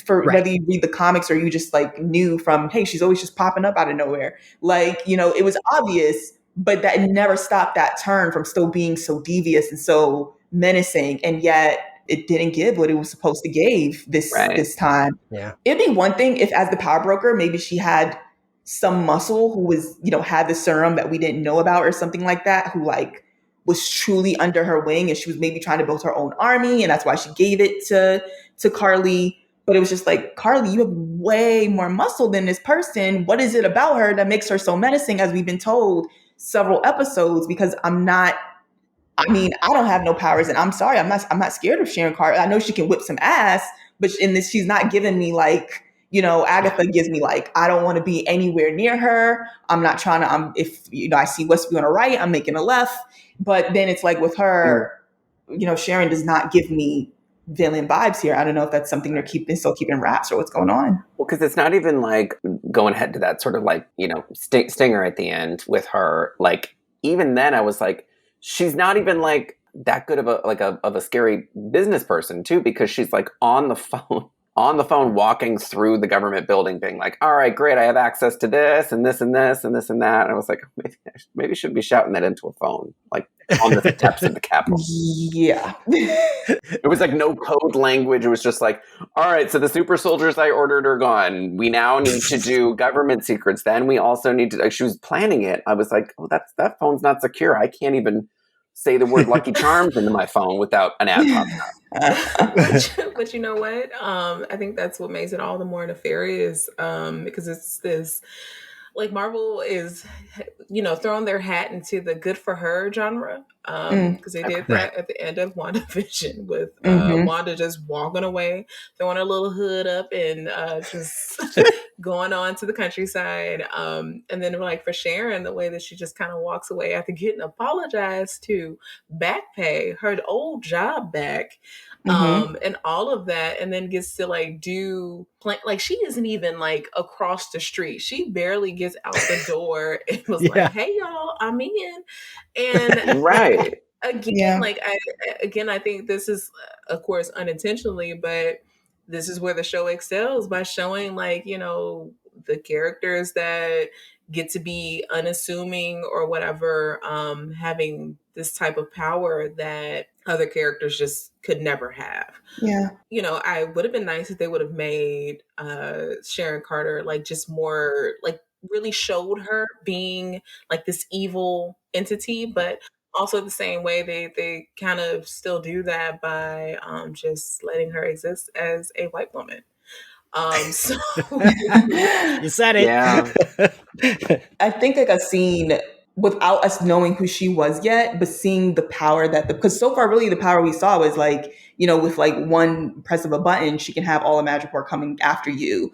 whether you read the comics or you just like knew from, hey, she's always just popping up out of nowhere. Like, it was obvious, but that never stopped that turn from still being so devious and so menacing. And yet it didn't give what it was supposed to give this time. Yeah. It'd be one thing if, as the power broker, maybe she had some muscle who was, had the serum that we didn't know about or something like that, who like was truly under her wing and she was maybe trying to build her own army. And that's why she gave it to Carly. But it was just like, Carly, you have way more muscle than this person. What is it about her that makes her so menacing, as we've been told several episodes? Because I don't have no powers, and I'm sorry, I'm not scared of Sharon Carter. I know she can whip some ass, but in this, she's not giving me like, Agatha gives me like, I don't want to be anywhere near her. I'm not trying to, if I see Westview on the right, I'm making a left. But then it's like with her, Sharon does not give me villain vibes here. I don't know if that's something they're still keeping wraps or what's going on. Well, because it's not even like going ahead to that sort of like, stinger at the end with her. Like, even then I was like, she's not even like that good of a scary business person too, because she's like on the phone walking through the government building being like, all right, great, I have access to this and this and this and this and that. And I was like, maybe I should be shouting that into a phone, like on the steps of the Capitol. Yeah. It was like no code language. It was just like, all right, so the super soldiers I ordered are gone. We now need to do government secrets. Then we also need to, like, she was planning it. I was like, oh, that phone's not secure. I can't even say the word Lucky Charms into my phone without an ad popping up. But you know what? I think that's what makes it all the more nefarious, because it's this, like, Marvel is, throwing their hat into the good for her genre, because they did that at the end of WandaVision with Wanda just walking away, throwing her little hood up and just going on to the countryside. And then, like, for Sharon, the way that she just kind of walks away after getting apologized to, back pay her old job back, and all of that, and then gets to like like she isn't even like across the street. She barely gets out the door and was like, "Hey y'all, I'm in." And right again, I think this is, of course, unintentionally, but this is where the show excels, by showing like, the characters that get to be unassuming or whatever, having this type of power that other characters just could never have. Yeah. I would have been nice if they would have made Sharon Carter like just more like really showed her being like this evil entity, but also the same way they kind of still do that by just letting her exist as a white woman. So you said it. Yeah. I think like a scene without us knowing who she was yet, but seeing the power because so far really the power we saw was like, with like one press of a button, she can have all the magic work coming after you.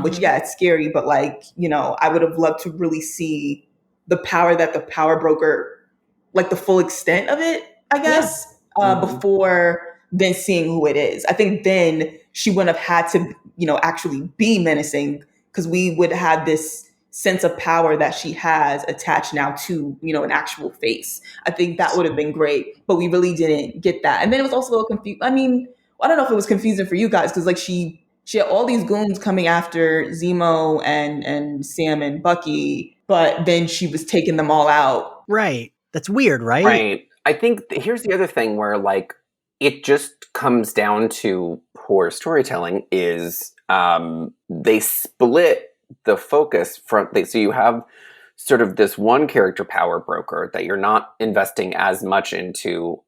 Which it's scary, but like, I would have loved to really see the power that the power broker, like the full extent of it, I guess, before then seeing who it is. I think then she wouldn't have had to, actually be menacing, because we would have this sense of power that she has attached now to, an actual face. I think that would have been great, but we really didn't get that. And then it was also a little confusing. I mean, I don't know if it was confusing for you guys, because like she had all these goons coming after Zemo and Sam and Bucky, but then she was taking them all out. Right. That's weird, right? Right. I think here's the other thing where like it just comes down to poor storytelling is they split the focus from, so you have sort of this one character power broker that you're not investing as much into,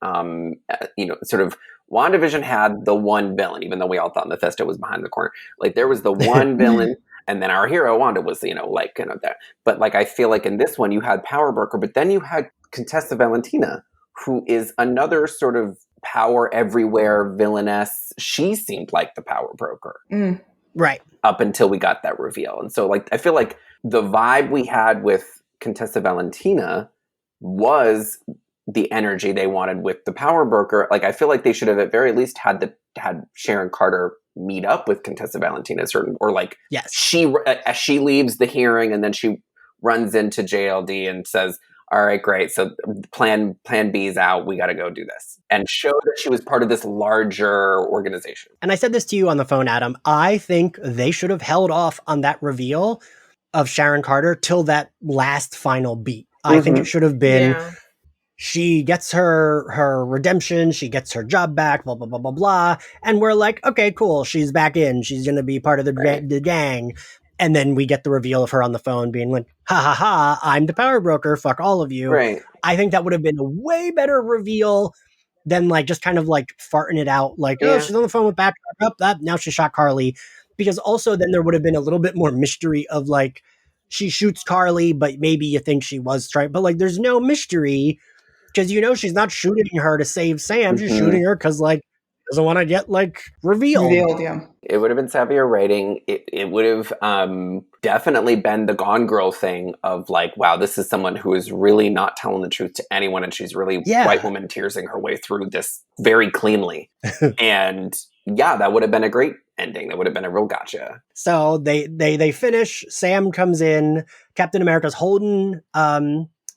sort of WandaVision had the one villain, even though we all thought Mephisto was behind the corner. Like there was the one villain, and then our hero Wanda was, that. But like I feel like in this one you had power broker, but then you had Contessa Valentina, who is another sort of power everywhere villainess. She seemed like the power broker. Right. Up until we got that reveal. And so like I feel like the vibe we had with Contessa Valentina was the energy they wanted with the power broker. Like I feel like they should have at very least had Sharon Carter meet up with Contessa Valentina, or like she leaves the hearing and then she runs into JLD and says, all right, great. So plan B is out. We got to go do this, and show that she was part of this larger organization. And I said this to you on the phone, Adam. I think they should have held off on that reveal of Sharon Carter till that last final beat. I think it should have been Yeah. she gets her redemption, she gets her job back, blah blah blah blah blah, and we're like, okay, cool, she's back in, she's gonna be part of the gang, and then we get the reveal of her on the phone being like, ha ha ha, I'm the power broker, fuck all of you. Right. I think that would have been a way better reveal than like just kind of like farting it out, like, oh, she's on the phone with Batroc, up that now she shot Carly, because also then there would have been a little bit more mystery of like she shoots Carly, but maybe you think she was trying, but like there's no mystery. Because she's not shooting her to save Sam. She's shooting her because like doesn't want to get like revealed. Yeah. It would have been savvier writing. It would have definitely been the Gone Girl thing of like, wow, this is someone who is really not telling the truth to anyone, and she's really white woman tearsing her way through this very cleanly. And yeah, that would have been a great ending. That would have been a real gotcha. So they finish. Sam comes in. Captain America's holding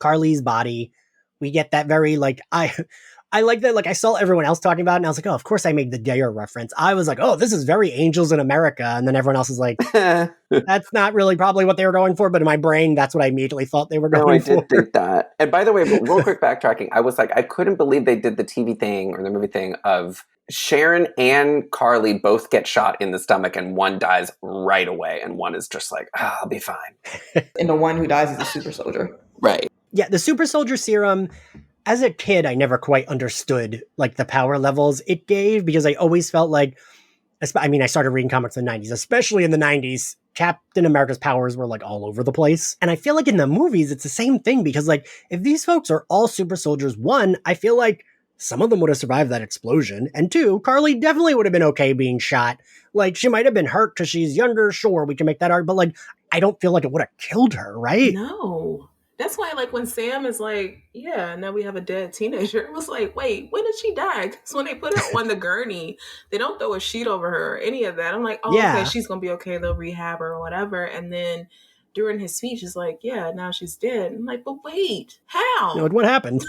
Carly's body. We get that very like I like that, like I saw everyone else talking about it and I was like, oh, of course I made the Dare reference. I was like, oh, this is very Angels in America, and then everyone else is like, that's not really probably what they were going for, but in my brain that's what I immediately thought they were going for. No, I did think that. And by the way, real quick backtracking, I was like, I couldn't believe they did the TV thing or the movie thing of Sharon and Carly both get shot in the stomach and one dies right away and one is just like, I'll be fine. And the one who dies is a super soldier. Right. Yeah, the super soldier serum, as a kid, I never quite understood like the power levels it gave, because I always felt like, I mean, I started reading comics in the 90s, especially in the 90s, Captain America's powers were like all over the place. And I feel like in the movies, it's the same thing, because like if these folks are all super soldiers, one, I feel like some of them would have survived that explosion. And two, Carly definitely would have been okay being shot. Like she might have been hurt because she's younger. Sure, we can make that argument, but like, I don't feel like it would have killed her, right? No. That's why, like, when Sam is like, yeah, now we have a dead teenager, it was like, wait, when did she die? Because when they put her on the gurney, they don't throw a sheet over her or any of that. I'm like, oh, okay, she's going to be okay. They'll rehab her or whatever. And then during his speech, he's like, yeah, now she's dead. I'm like, but wait, how? No, what happened?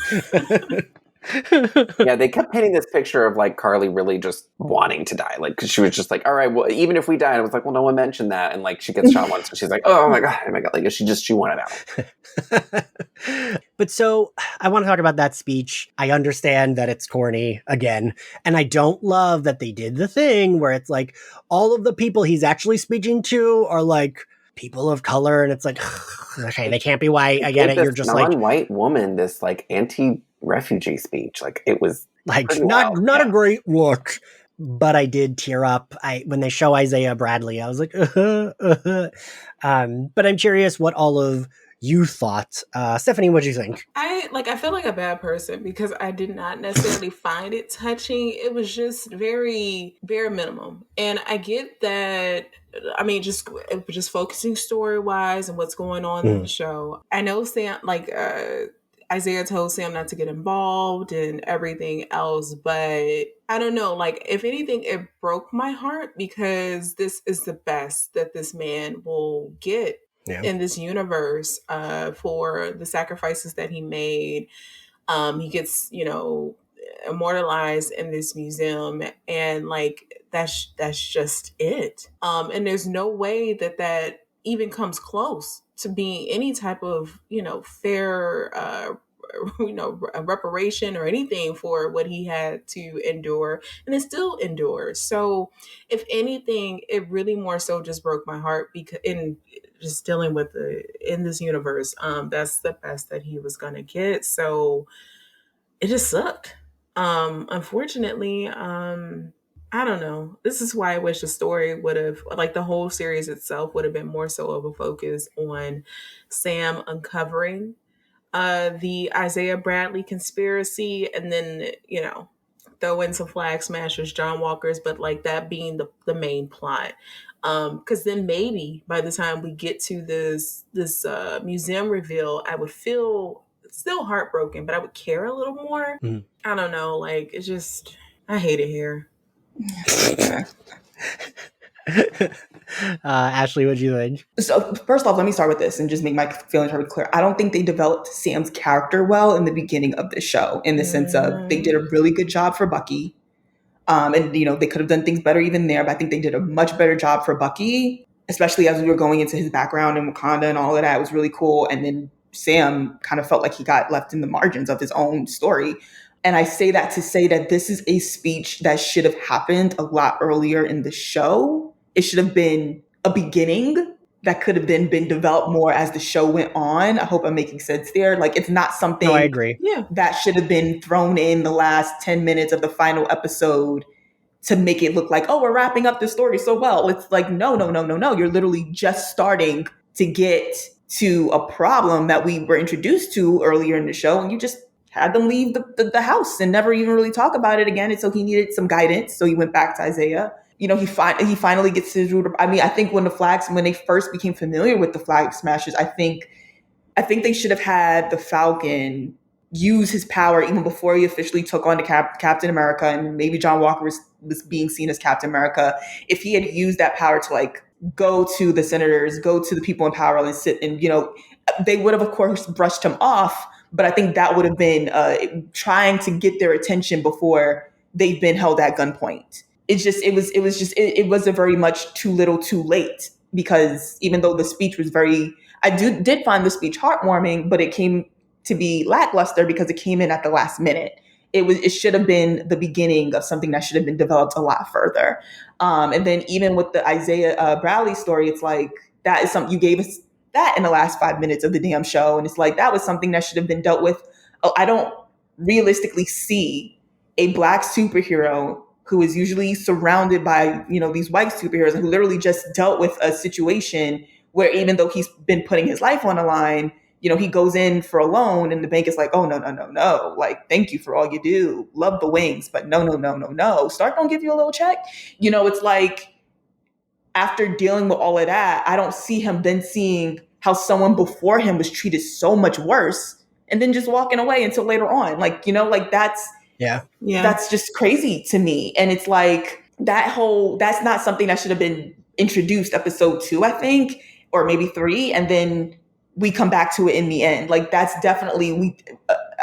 Yeah, they kept painting this picture of like Carly really just wanting to die, like because she was just like, all right, well, even if we die, and I was like, well, no one mentioned that, and like she gets shot once, and she's like, oh my god, like she wanted out. But so I want to talk about that speech. I understand that it's corny again, and I don't love that they did the thing where it's like all of the people he's actually speaking to are like people of color, and it's like, okay, they can't be white. I get it. You're just like non-white woman, this like anti-refugee speech. Like it was like not a great look, but I did tear up. When they show Isaiah Bradley, I was like, but I'm curious what all of you thought. Stephanie, what do you think? I feel like a bad person because I did not necessarily find it touching. It was just very bare minimum. And I get that, I mean, just focusing story wise and what's going on in the show. I know Sam, Isaiah told Sam not to get involved and everything else, but I don't know, like if anything, it broke my heart because this is the best that this man will get in this universe for the sacrifices that he made. He gets, immortalized in this museum, and like that's just it. And there's no way that even comes close to being any type of fair a reparation or anything for what he had to endure, and it still endures. So if anything, it really more so just broke my heart because in just dealing with in this universe, that's the best that he was gonna get. So it just sucked. Unfortunately, I don't know. This is why I wish the story would have, like the whole series itself would have been more so of a focus on Sam uncovering the Isaiah Bradley conspiracy, and then, throw in some Flag Smashers, John Walkers, but like that being the main plot. Because then maybe by the time we get to this museum reveal, I would feel still heartbroken, but I would care a little more. I don't know. Like, it's just, I hate it here. Ashley, what do you think? So first off, let me start with this and just make my feelings very clear. I don't think they developed Sam's character well in the beginning of the show, in the sense of they did a really good job for Bucky. And they could have done things better even there, but I think they did a much better job for Bucky, especially as we were going into his background in Wakanda and all of that. It was really cool. And then Sam kind of felt like he got left in the margins of his own story. And I say that to say that this is a speech that should have happened a lot earlier in the show. It should have been a beginning that could have then been developed more as the show went on. I hope I'm making sense there. Like, it's not something No, I agree. that should have been thrown in the last 10 minutes of the final episode to make it look like, oh, we're wrapping up the story so well. It's like, no. You're literally just starting to get to a problem that we were introduced to earlier in the show, and you just had them leave the house and never even really talk about it again. And so he needed some guidance. So he went back to Isaiah. You know, he finally gets his root. I mean, I think when they first became familiar with the Flag Smashers, I think they should have had the Falcon use his power even before he officially took on the Captain America, and maybe John Walker was being seen as Captain America. If he had used that power to like go to the senators, go to the people in power and sit, and you know, they would have of course brushed him off. But I think that would have been trying to get their attention before they've been held at gunpoint. It was a very much too little too late, because even though the speech was I did find the speech heartwarming, but it came to be lackluster because it came in at the last minute. It should have been the beginning of something that should have been developed a lot further. And then even with the Isaiah Bradley story, it's like, that is something you gave us that in the last 5 minutes of the damn show. And it's like, that was something that should have been dealt with. I don't realistically see a Black superhero who is usually surrounded by, you know, these white superheroes, and who literally just dealt with a situation where even though he's been putting his life on the line, you know, he goes in for a loan and the bank is like, oh, no. Like, thank you for all you do. Love the wings, but no. Stark don't give you a little check. You know, it's like, after dealing with all of that, I don't see him then seeing how someone before him was treated so much worse and then just walking away until later on. Like, you know, like that's just crazy to me. And it's like, that's not something that should have been introduced episode 2, I think, or maybe 3. And then we come back to it in the end. Like, that's definitely,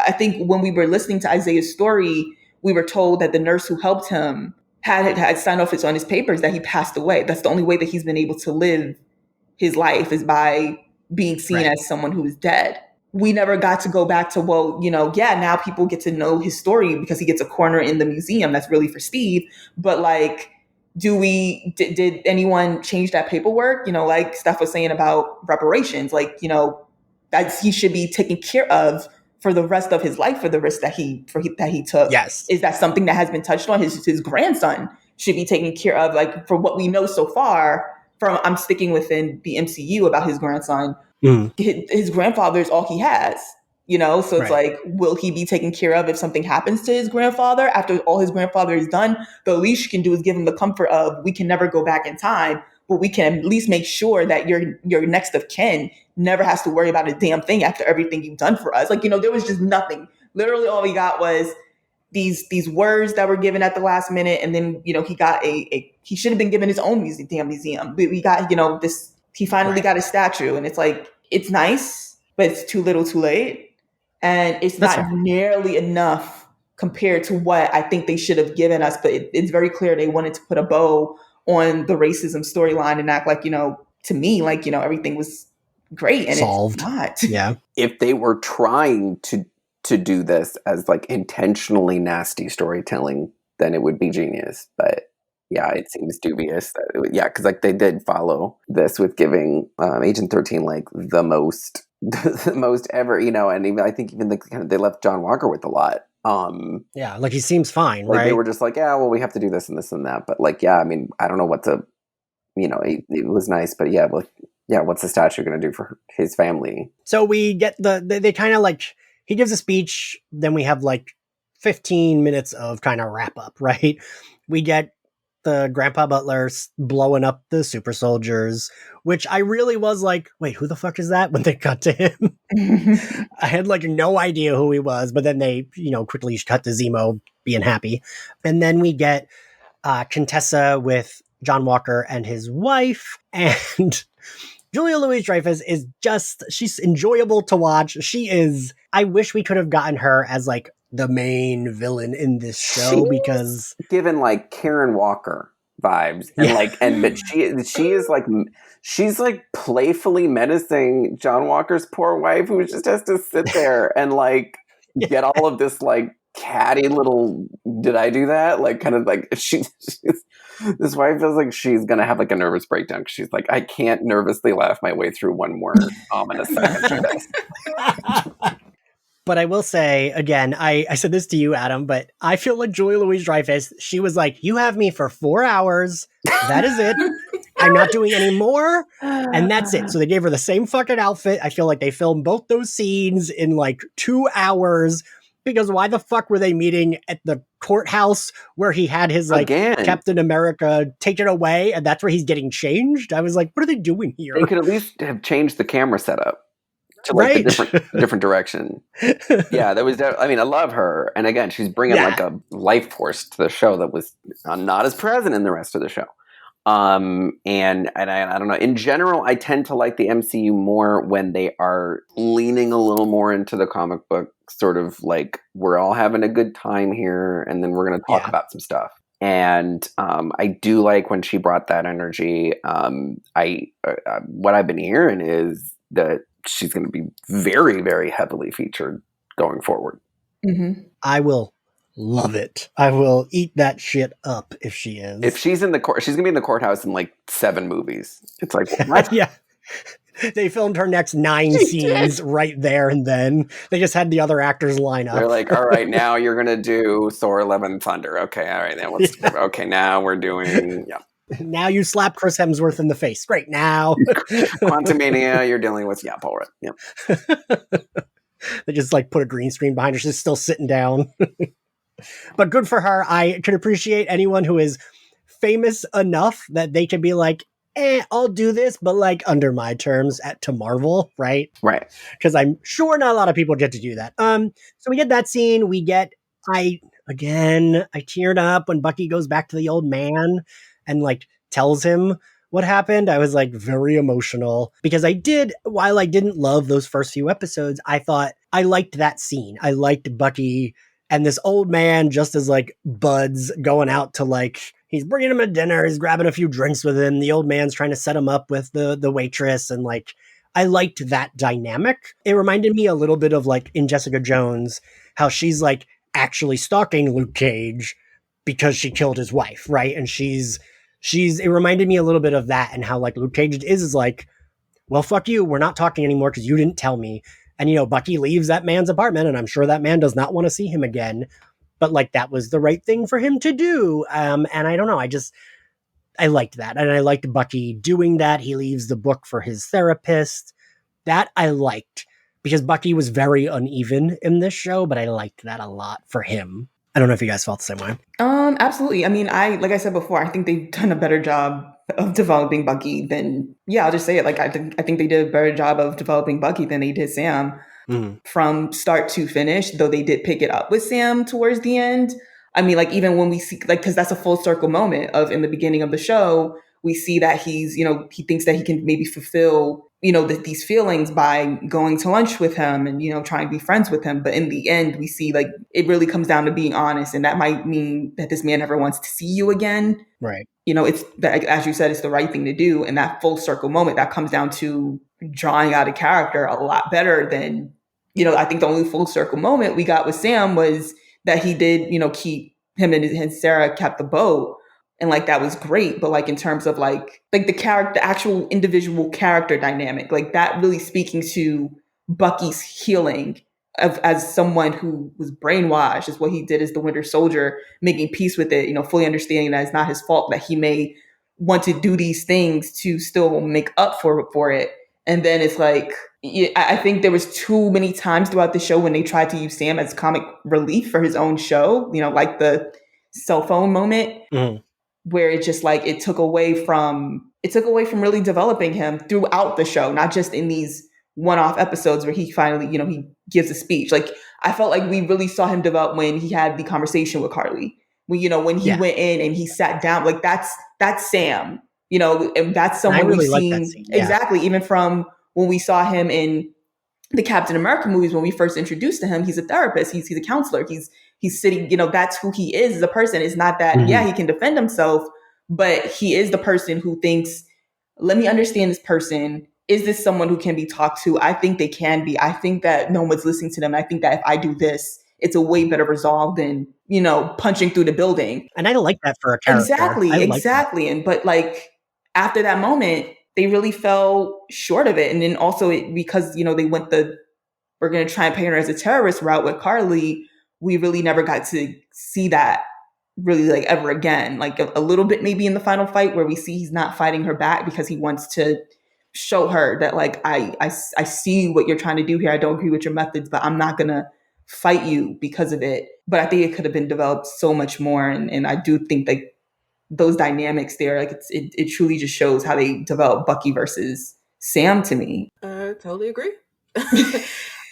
I think when we were listening to Isaiah's story, we were told that the nurse who helped him had signed off on his papers that he passed away. That's the only way that he's been able to live his life, is by being seen as someone who is dead. We never got to go back to, well, you know, now people get to know his story because he gets a corner in the museum. That's really for Steve. But like, did anyone change that paperwork? You know, like Steph was saying about reparations, like, you know, that he should be taken care of for the rest of his life, for the risk that he took. Yes. Is that something that has been touched on? His grandson should be taken care of. Like, for what we know so far I'm sticking within the MCU about his grandson. His grandfather is all he has, you know? So it's like, will he be taken care of if something happens to his grandfather after all his grandfather is done? The least you can do is give him the comfort of, we can never go back in time, but we can at least make sure that your next of kin never has to worry about a damn thing after everything you've done for us. Like, you know, there was just nothing. Literally all we got was these words that were given at the last minute. And then, you know, he got he should have been given his own museum. We got, you know, he finally got a statue, and it's like, it's nice, but it's too little too late. And it's not nearly enough compared to what I think they should have given us. But it's very clear they wanted to put a bow on the racism storyline and act like, you know, to me, like, you know, everything was great, and solved. It's not. Yeah. If they were trying to do this as like intentionally nasty storytelling, then it would be genius. But yeah, it seems dubious that because like they did follow this with giving Agent 13 like the most ever, you know, and even I think even they left John Walker with a lot. Like he seems fine, like right? They were just like, yeah, well, we have to do this and this and that. But like, yeah, I mean, I don't know what to, you know, it was nice, but what's the statue going to do for his family? So we get they kind of like, he gives a speech, then we have like 15 minutes of kind of wrap up, right? We get the Grandpa Butler blowing up the super soldiers, which I really was like, wait, who the fuck is that? When they cut to him. I had like no idea who he was, but then they, you know, quickly cut to Zemo being happy. And then we get Contessa with John Walker and his wife, and Julia Louis-Dreyfus is she's enjoyable to watch. I wish we could have gotten her as like the main villain in this show, because given like Karen Walker vibes, and Yeah. but she is like, she's like playfully menacing John Walker's poor wife, who just has to sit there and like get all of this like catty little, did I do that? Like kind of like she's this wife feels like she's gonna have like a nervous breakdown because she's like, I can't nervously laugh my way through one more ominous second through this. But I will say, again, I said this to you, Adam, but I feel like Julia Louis-Dreyfus, she was like, you have me for 4 hours. That is it. I'm not doing any more. And that's it. So they gave her the same fucking outfit. I feel like they filmed both those scenes in like 2 hours, because why the fuck were they meeting at the courthouse where he had his like Captain America taken away, and that's where he's getting changed? I was like, what are they doing here? They could at least have changed the camera setup to like a different direction. Yeah, that was. I mean, I love her, and again, she's bringing like a life force to the show that was not as present in the rest of the show. And I don't know. In general, I tend to like the MCU more when they are leaning a little more into the comic book, sort of like, we're all having a good time here, and then we're going to talk about some stuff. And I do like when she brought that energy. What I've been hearing is that she's going to be very, very heavily featured going forward. Mm-hmm. I will love it. I will eat that shit up if she is. If she's in the court, she's going to be in the courthouse in like 7 movies. It's like, what? Yeah. They filmed her next 9 scenes right there and then. They just had the other actors line up. They're like, all right, now you're going to do Thor: Love and Thunder. Okay, all right. Okay, now we're doing, Now you slap Chris Hemsworth in the face. Great, now. Quantumania, you're dealing with, all right. Yeah. They just like put a green screen behind her. She's still sitting down. But good for her. I can appreciate anyone who is famous enough that they can be like, I'll do this, but like under my terms to Marvel, right? Right. Because I'm sure not a lot of people get to do that. So we get that scene. I teared up when Bucky goes back to the old man and like tells him what happened. I was like very emotional because while I didn't love those first few episodes, I thought I liked that scene. I liked Bucky and this old man just as like buds going out to like, he's bringing him a dinner. He's grabbing a few drinks with him. The old man's trying to set him up with the waitress. And like, I liked that dynamic. It reminded me a little bit of like in Jessica Jones, how she's like actually stalking Luke Cage because she killed his wife. Right. And it reminded me a little bit of that, and how like Luke Cage is like, well, fuck you. We're not talking anymore because you didn't tell me. And, Bucky leaves that man's apartment, and I'm sure that man does not want to see him again. But like, that was the right thing for him to do. And I don't know. I liked that. And I liked Bucky doing that. He leaves the book for his therapist. That I liked, because Bucky was very uneven in this show, but I liked that a lot for him. I don't know if you guys felt the same way. Absolutely. I mean, like I said before, I think they've done a better job of developing Bucky than, I'll just say it. Like, I think they did a better job of developing Bucky than they did Sam from start to finish, though they did pick it up with Sam towards the end. I mean, like, even when we see, like, because that's a full circle moment of in the beginning of the show, we see that he's, he thinks that he can maybe fulfill, these feelings by going to lunch with him and, trying to be friends with him. But in the end, we see like it really comes down to being honest. And that might mean that this man never wants to see you again. Right. It's, as you said, it's the right thing to do. And that full circle moment, that comes down to drawing out a character a lot better than, I think the only full circle moment we got with Sam was that he did, keep him and Sarah kept the boat. And like, that was great. But like, in terms of like the character, the actual individual character dynamic, like that really speaking to Bucky's healing as someone who was brainwashed, is what he did as the Winter Soldier, making peace with it, fully understanding that it's not his fault, that he may want to do these things to still make up for it. And then it's like, I think there was too many times throughout the show when they tried to use Sam as comic relief for his own show, like the cell phone moment. Mm-hmm. Where it just like it took away from really developing him throughout the show, not just in these one-off episodes where he finally, he gives a speech. Like, I felt like we really saw him develop when he had the conversation with Carly. When he went in and he sat down, like that's Sam, and that's someone really we've seen exactly, even from when we saw him in the Captain America movies. When we first introduced to him, he's a therapist, he's a counselor, he's sitting, that's who he is as a person. It's not that, he can defend himself, but he is the person who thinks, let me understand this person. Is this someone who can be talked to? I think they can be. I think that no one's listening to them. I think that if I do this, it's a way better resolve than, punching through the building. And I like that for a character. I like that. Exactly. And but like after that moment, they really fell short of it. And then also because, they went we're going to try and paint her as a terrorist route with Carly, we really never got to see that really like ever again. Like a little bit maybe in the final fight where we see he's not fighting her back because he wants to show her that like, I see what you're trying to do here. I don't agree with your methods, but I'm not going to fight you because of it. But I think it could have been developed so much more. And I do think like those dynamics there, like it truly just shows how they develop Bucky versus Sam to me. Totally agree.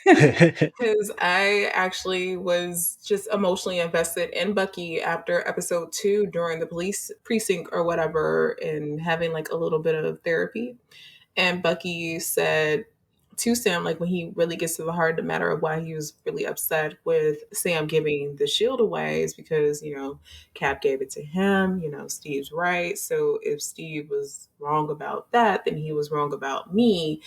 Because I actually was just emotionally invested in Bucky after episode 2 during the police precinct or whatever, and having like a little bit of therapy. And Bucky said to Sam, like when he really gets to the heart of the matter of why he was really upset with Sam giving the shield away is because, Cap gave it to him, Steve's right. So if Steve was wrong about that, then he was wrong about me.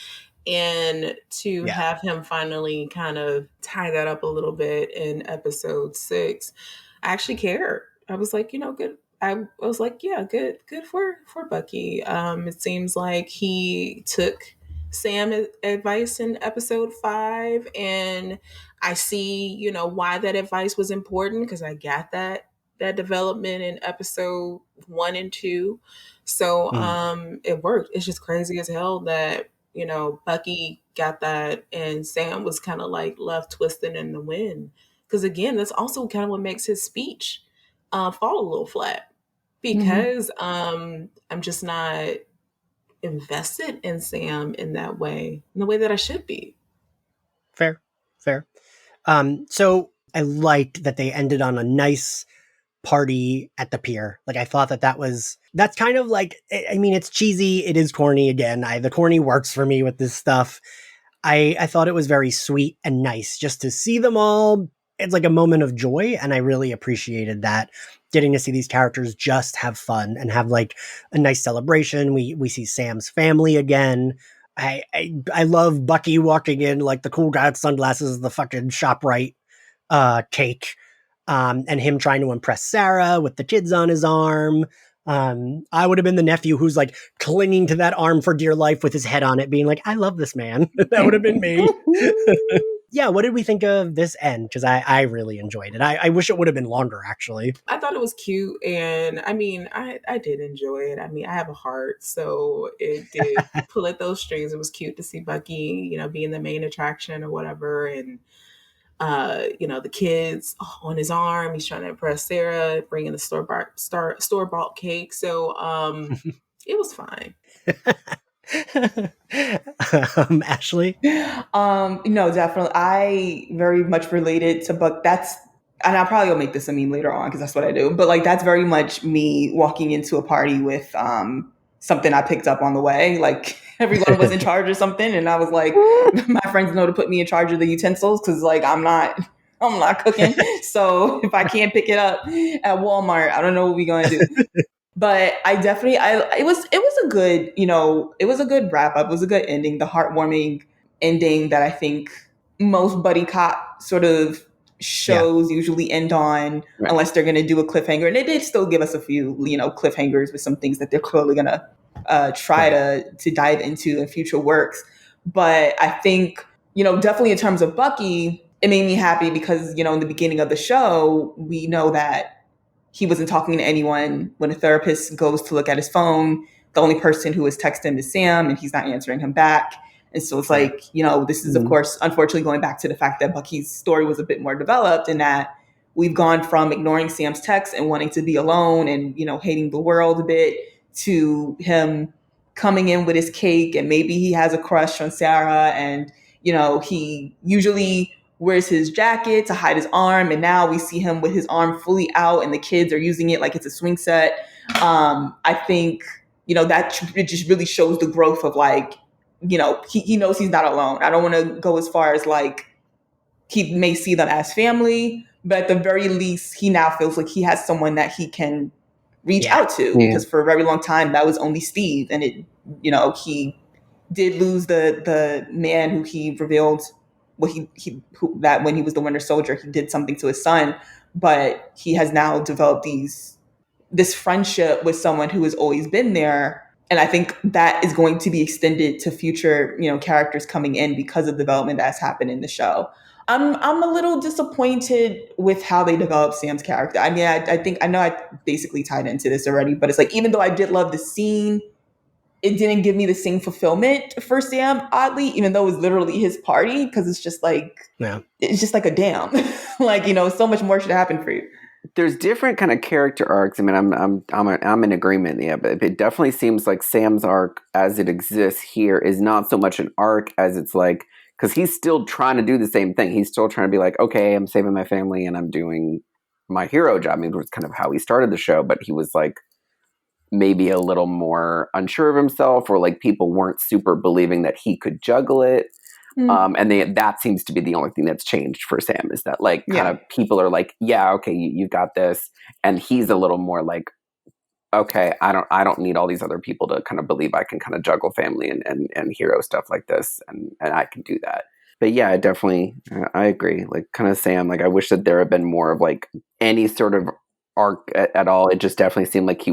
And to have him finally kind of tie that up a little bit in episode 6, I actually cared. I was like, good. I was like, yeah, good for Bucky. It seems like he took Sam's advice in episode 5, and I see, why that advice was important because I got that development in episode 1 and 2. So it worked. It's just crazy as hell that Bucky got that and Sam was kind of like left twisting in the wind. Because again, that's also kind of what makes his speech fall a little flat. Because I'm just not invested in Sam in that way, in the way that I should be. Fair. So I liked that they ended on a nice party at the pier. Like I thought that's kind of like, I mean, it's cheesy. It is corny again. The corny works for me with this stuff. I thought it was very sweet and nice just to see them all. It's like a moment of joy. And I really appreciated that, getting to see these characters just have fun and have like a nice celebration. We see Sam's family again. I love Bucky walking in like the cool guy with sunglasses, the fucking ShopRite cake. And him trying to impress Sarah with the kids on his arm. I would have been the nephew who's like clinging to that arm for dear life with his head on it, being like, I love this man. That would have been me. Yeah, what did we think of this end? Because I really enjoyed it. I wish it would have been longer, actually. I thought it was cute, and I mean, I did enjoy it. I mean, I have a heart, so it did pull at those strings. It was cute to see Bucky, being the main attraction or whatever, and the kids on his arm. He's trying to impress Sarah, bringing the store-bought cake. So it was fine. Ashley? No, definitely. I very much related to Buck. And I'll probably make this a meme later on because that's what I do. But like, that's very much me walking into a party with something I picked up on the way. Like everyone was in charge of something, and I was like, my friends know to put me in charge of the utensils because like I'm not cooking. So if I can't pick it up at Walmart, I don't know what we're gonna do. But I definitely, it was a good, it was a good wrap up. It was a good ending, the heartwarming ending that I think most buddy cop sort of shows usually end on, unless they're going to do a cliffhanger. And they did still give us a few, cliffhangers with some things that they're clearly going to try to dive into in future works. But I think, definitely in terms of Bucky, it made me happy because, in the beginning of the show, we know that he wasn't talking to anyone. When a therapist goes to look at his phone, the only person who has texted him is Sam, and he's not answering him back. And so it's like, this is, of course, unfortunately going back to the fact that Bucky's story was a bit more developed in that we've gone from ignoring Sam's text and wanting to be alone and, hating the world a bit to him coming in with his cake, and maybe he has a crush on Sarah, and, he usually wears his jacket to hide his arm, and now we see him with his arm fully out and the kids are using it like it's a swing set. I think, that it just really shows the growth of like, he knows he's not alone. I don't want to go as far as like, he may see them as family, but at the very least, he now feels like he has someone that he can reach Yeah. out to, because for a very long time that was only Steve, and it, he did lose the man who he revealed, that when he was the Winter Soldier, he did something to his son, but he has now developed this friendship with someone who has always been there. And I think that is going to be extended to future, characters coming in because of development that's happened in the show. I'm a little disappointed with how they developed Sam's character. I mean, I think I know I basically tied into this already, but it's like, even though I did love the scene, it didn't give me the same fulfillment for Sam, oddly, even though it was literally his party, because it's just like, it's just like a damn, like, so much more should happen for you. There's different kind of character arcs. I mean, I'm in agreement. Yeah, but it definitely seems like Sam's arc, as it exists here, is not so much an arc as it's like, because he's still trying to do the same thing. He's still trying to be like, okay, I'm saving my family and I'm doing my hero job. I mean, it was kind of how he started the show, but he was like maybe a little more unsure of himself, or like people weren't super believing that he could juggle it. And that seems to be the only thing that's changed for Sam, is that like kind of people are like, yeah, okay, you got this. And he's a little more like, okay, I don't need all these other people to kind of believe I can kind of juggle family and hero stuff like this. And I can do that. But yeah, I agree. Like kind of Sam, like I wish that there had been more of like any sort of arc at all. It just definitely seemed like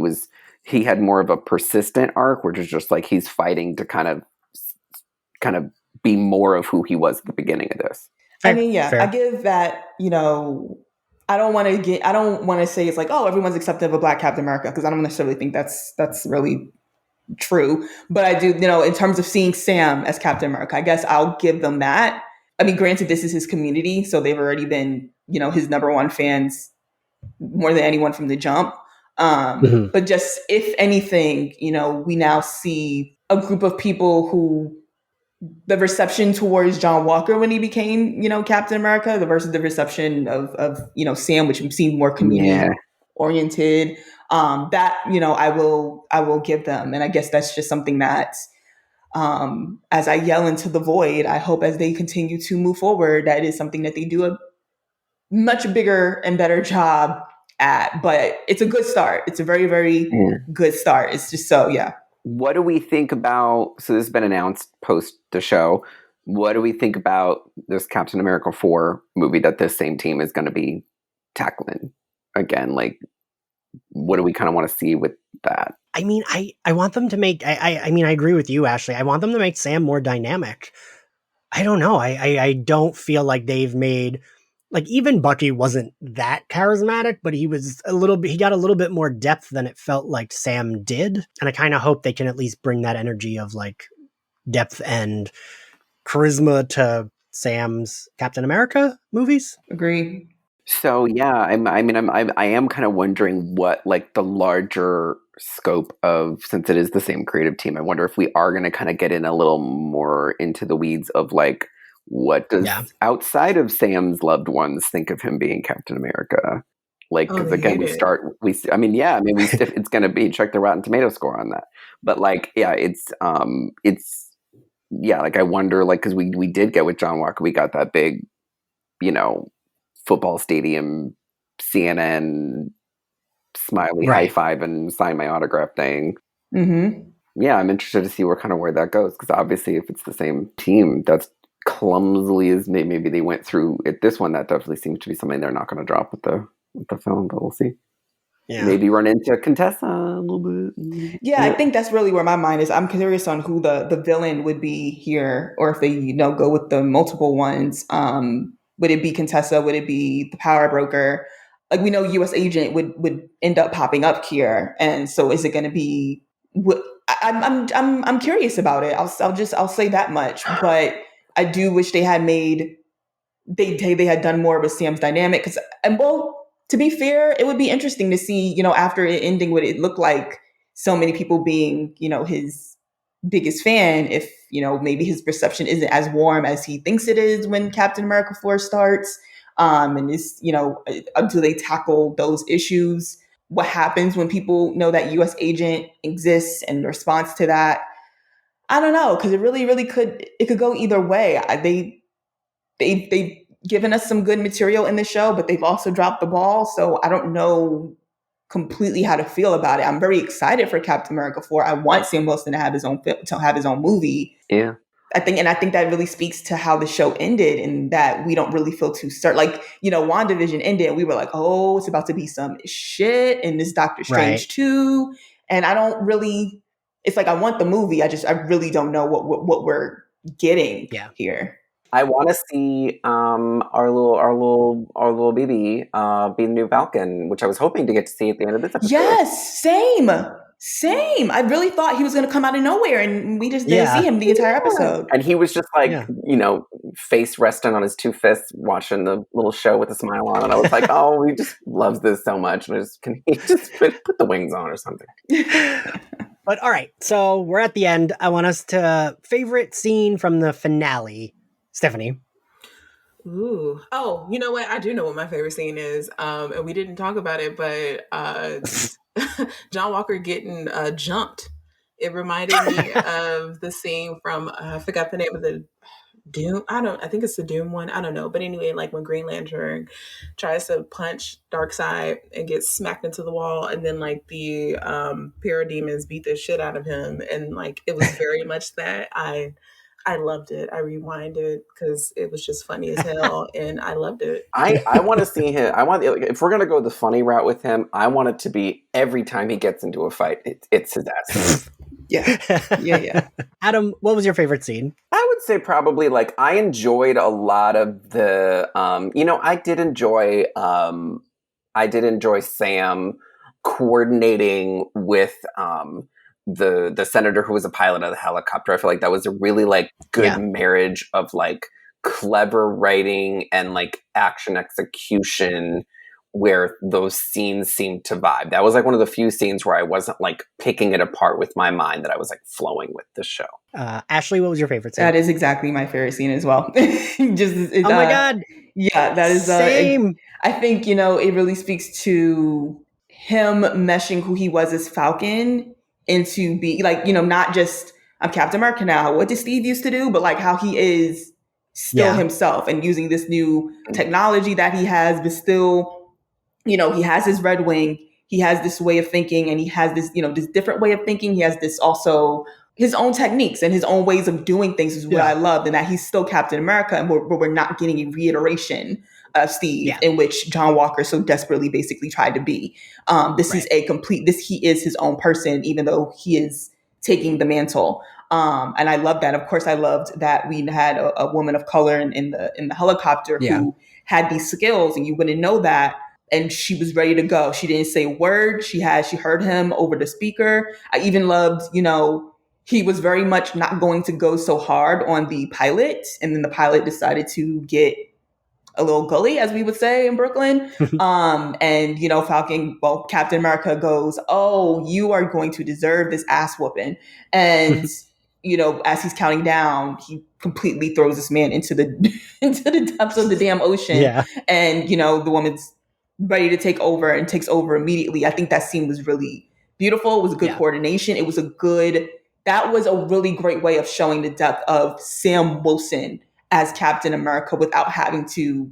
he had more of a persistent arc, which is just like he's fighting to kind of be more of who he was at the beginning of this. Fair, I mean, fair. I give that, I don't want to say it's like, oh, everyone's accepting of a Black Captain America, because I don't necessarily think that's really true. But I do, in terms of seeing Sam as Captain America, I guess I'll give them that. I mean, granted, this is his community, so they've already been, his number one fans more than anyone from the jump. But just, if anything, we now see a group of people who, the reception towards John Walker when he became, Captain America, versus the reception of Sam, which seemed more community oriented. That, I will give them. And I guess that's just something that, as I yell into the void, I hope as they continue to move forward, that is something that they do a much bigger and better job at. But it's a good start. It's a very, very good start. It's just What do we think about, so this has been announced post the show, what do we think about this Captain America 4 movie that this same team is going to be tackling again? Like, what do we kind of want to see with that? I mean, I want them to make, I mean, I agree with you, Ashley. I want them to make Sam more dynamic. I don't know. I don't feel like they've made, like, even Bucky wasn't that charismatic, but he got a little bit more depth than it felt like Sam did. And I kind of hope they can at least bring that energy of like depth and charisma to Sam's Captain America movies. Agree. So yeah, I am kind of wondering what like the larger scope of, since it is the same creative team, I wonder if we are going to kind of get in a little more into the weeds of like, what does outside of Sam's loved ones think of him being Captain America? Like, because again, it's going to be, check the Rotten Tomato score on that. But like, yeah, it's like I wonder, like, because we did get with John Walker, we got that big, football stadium, CNN, smiley high five and sign my autograph thing. Yeah, I'm interested to see where that goes, because obviously if it's the same team, that's clumsily as maybe they went through it, this one, that definitely seems to be something they're not going to drop with the film, but we'll see. Maybe run into Contessa a little bit. Yeah, I think that's really where my mind is. I'm curious on who the villain would be here, or if they go with the multiple ones. Would it be Contessa? Would it be the power broker? Like, we know U.S. agent would end up popping up here, and so is it going to be? I'm curious about it. I'll say that much, but I do wish they had they had done more with Sam's dynamic, to be fair, it would be interesting to see, after it ending, what it looked like, so many people being, his biggest fan, if, maybe his perception isn't as warm as he thinks it is when Captain America 4 starts. And is, do they tackle those issues? What happens when people know that U.S. agent exists, and response to that? I don't know, because it really could go either way. They've given us some good material in the show, but they've also dropped the ball. So I don't know completely how to feel about it. I'm very excited for Captain America 4. I want Sam Wilson to have his own movie. Yeah. I think that really speaks to how the show ended, and that we don't really feel too certain. Like, WandaVision ended and we were like, oh, it's about to be some shit and this Doctor Strange too. And I don't really, it's like, I want the movie. I really don't know what we're getting here. I want to see our little baby be the new Falcon, which I was hoping to get to see at the end of this episode. Yes, same. I really thought he was going to come out of nowhere, and we just didn't see him the entire episode. And he was just like, face resting on his two fists, watching the little show with a smile on. And I was like, oh, he just loves this so much. And can he just put the wings on or something? But all right, so we're at the end. I want us to favorite scene from the finale. Stephanie. Ooh. Oh, you know what? I do know what my favorite scene is. And we didn't talk about it, but John Walker getting jumped. It reminded me of the scene from I forgot the name of the Doom. I think it's the Doom one. I don't know. But anyway, like when Green Lantern tries to punch Darkseid and gets smacked into the wall, and then like the parademons beat the shit out of him, and like it was very much that. I loved it. I rewinded because it was just funny as hell, and I loved it. I want to see him. If we're gonna go the funny route with him, I want it to be every time he gets into a fight, it's his ass. Yeah. Adam, what was your favorite scene? I would say probably like I enjoyed a lot of the. I did enjoy Sam coordinating with the senator who was a pilot of the helicopter. I feel like that was a really like good marriage of like clever writing and like action execution, where those scenes seemed to vibe. That was like one of the few scenes where I wasn't like picking it apart with my mind, that I was like flowing with the show. Ashley, what was your favorite scene? That is exactly my favorite scene as well. Oh my God. Yeah, that is same. I think, it really speaks to him meshing who he was as Falcon into be like, not just I'm Captain America now. What did Steve used to do? But like how he is still himself and using this new technology that he has, but still, he has his red wing. He has this way of thinking, and he has this, this different way of thinking. He has this also his own techniques and his own ways of doing things is what I loved, and that he's still Captain America, and we're not getting a reiteration of Steve in which John Walker so desperately basically tried to be. This is he is his own person, even though he is taking the mantle. And I love that. Of course, I loved that we had a woman of color in the helicopter who had these skills, and you wouldn't know that. And she was ready to go. She didn't say a word. She heard him over the speaker. I even loved, he was very much not going to go so hard on the pilot. And then the pilot decided to get a little gully, as we would say in Brooklyn. And, Captain America goes, oh, you are going to deserve this ass whooping. And, as he's counting down, he completely throws this man into the depths of the damn ocean. Yeah. And, the woman's ready to take over and takes over immediately. I think that scene was really beautiful. It was a good coordination. That was a really great way of showing the depth of Sam Wilson as Captain America without having to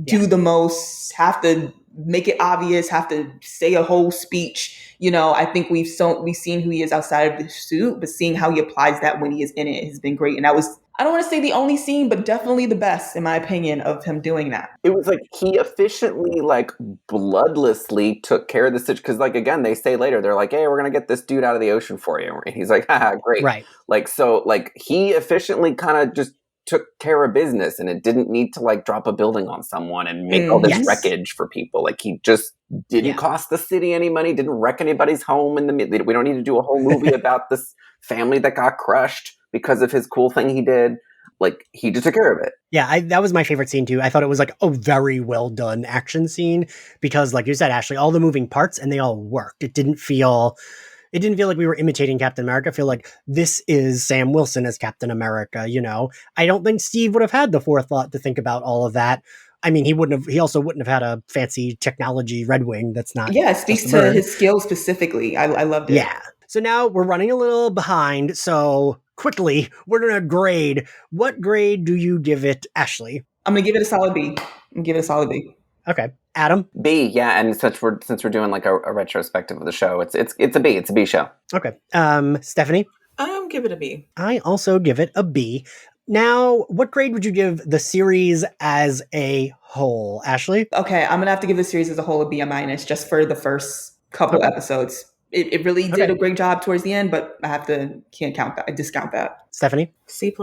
do the most, have to make it obvious, have to say a whole speech. I think we've seen who he is outside of the suit, but seeing how he applies that when he is in it has been great. And that was, I don't want to say the only scene, but definitely the best, in my opinion, of him doing that. It was like he efficiently, like bloodlessly took care of the situation. Because, like, again, they say later, they're like, hey, we're going to get this dude out of the ocean for you. And he's like, haha, great. Right. Like, so, like, he efficiently kind of just took care of business, and it didn't need to like drop a building on someone and make all this wreckage for people. Like, he just didn't cost the city any money, didn't wreck anybody's home in the mid. We don't need to do a whole movie about this family that got crushed because of his cool thing he did. Like, he just took care of it. Yeah, that was my favorite scene too. I thought it was like a very well done action scene because, like you said, Ashley, all the moving parts and they all worked. It didn't feel like we were imitating Captain America. I feel like this is Sam Wilson as Captain America, I don't think Steve would have had the forethought to think about all of that. I mean, he also wouldn't have had a fancy technology Red Wing that's not. Yeah, it speaks to his skills specifically. I loved it. Yeah. So now we're running a little behind. So quickly, we're going to grade. What grade do you give it, Ashley? I'm going to give it a solid B. Okay. Adam? B, yeah, and since we're doing like a retrospective of the show, it's a B. It's a B show. Okay. Stephanie? Give it a B. I also give it a B. Now, what grade would you give the series as a whole? Ashley? Okay, I'm gonna have to give the series as a whole a B- just for the first couple episodes. It really did a great job towards the end, but can't count that. I discount that. Stephanie? C+.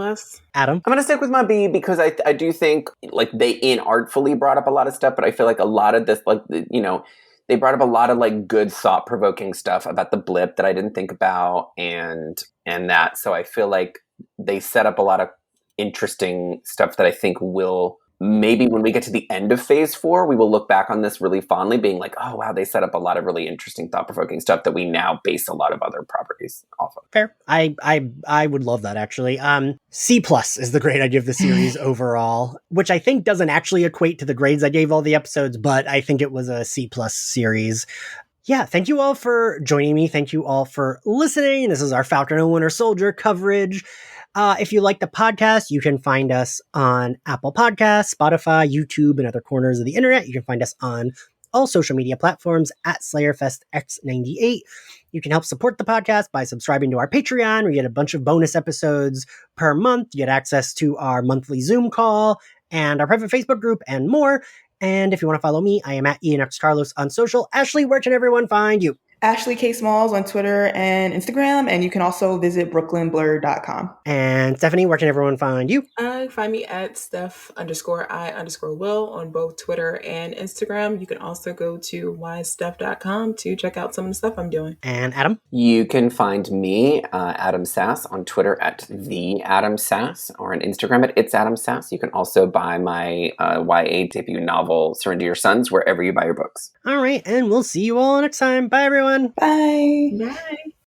Adam? I'm gonna stick with my B because I do think like they inartfully brought up a lot of stuff, but I feel like a lot of this, like, you know, they brought up a lot of like good thought provoking stuff about the blip that I didn't think about and that. So I feel like they set up a lot of interesting stuff that I think will, maybe when we get to the end of phase 4, we will look back on this really fondly, being like, oh wow, they set up a lot of really interesting thought-provoking stuff that we now base a lot of other properties off of. Fair. I would love that, actually. C+ is the grade I give the series overall, which I think doesn't actually equate to the grades I gave all the episodes, but I think it was a C+ series. Yeah, thank you all for joining me. Thank you all for listening. This is our Falcon and Winter Soldier coverage. If you like the podcast, you can find us on Apple Podcasts, Spotify, YouTube, and other corners of the internet. You can find us on all social media platforms at SlayerFestX98. You can help support the podcast by subscribing to our Patreon, where you get a bunch of bonus episodes per month. You get access to our monthly Zoom call and our private Facebook group and more. And if you want to follow me, I am at Ian X Carlos on social. Ashley, where can everyone find you? Ashley K. Smalls on Twitter and Instagram, and you can also visit brooklynblur.com. And Stephanie, where can everyone find you? Find me at Steph_I_Will on both Twitter and Instagram. You can also go to whysteph.com to check out some of the stuff I'm doing. And Adam? You can find me, Adam Sass, on Twitter at the Adam Sass, or on Instagram at It's Adam Sass. You can also buy my YA debut novel, Surrender Your Sons, wherever you buy your books. All right, and we'll see you all next time. Bye, everyone. Bye. Bye.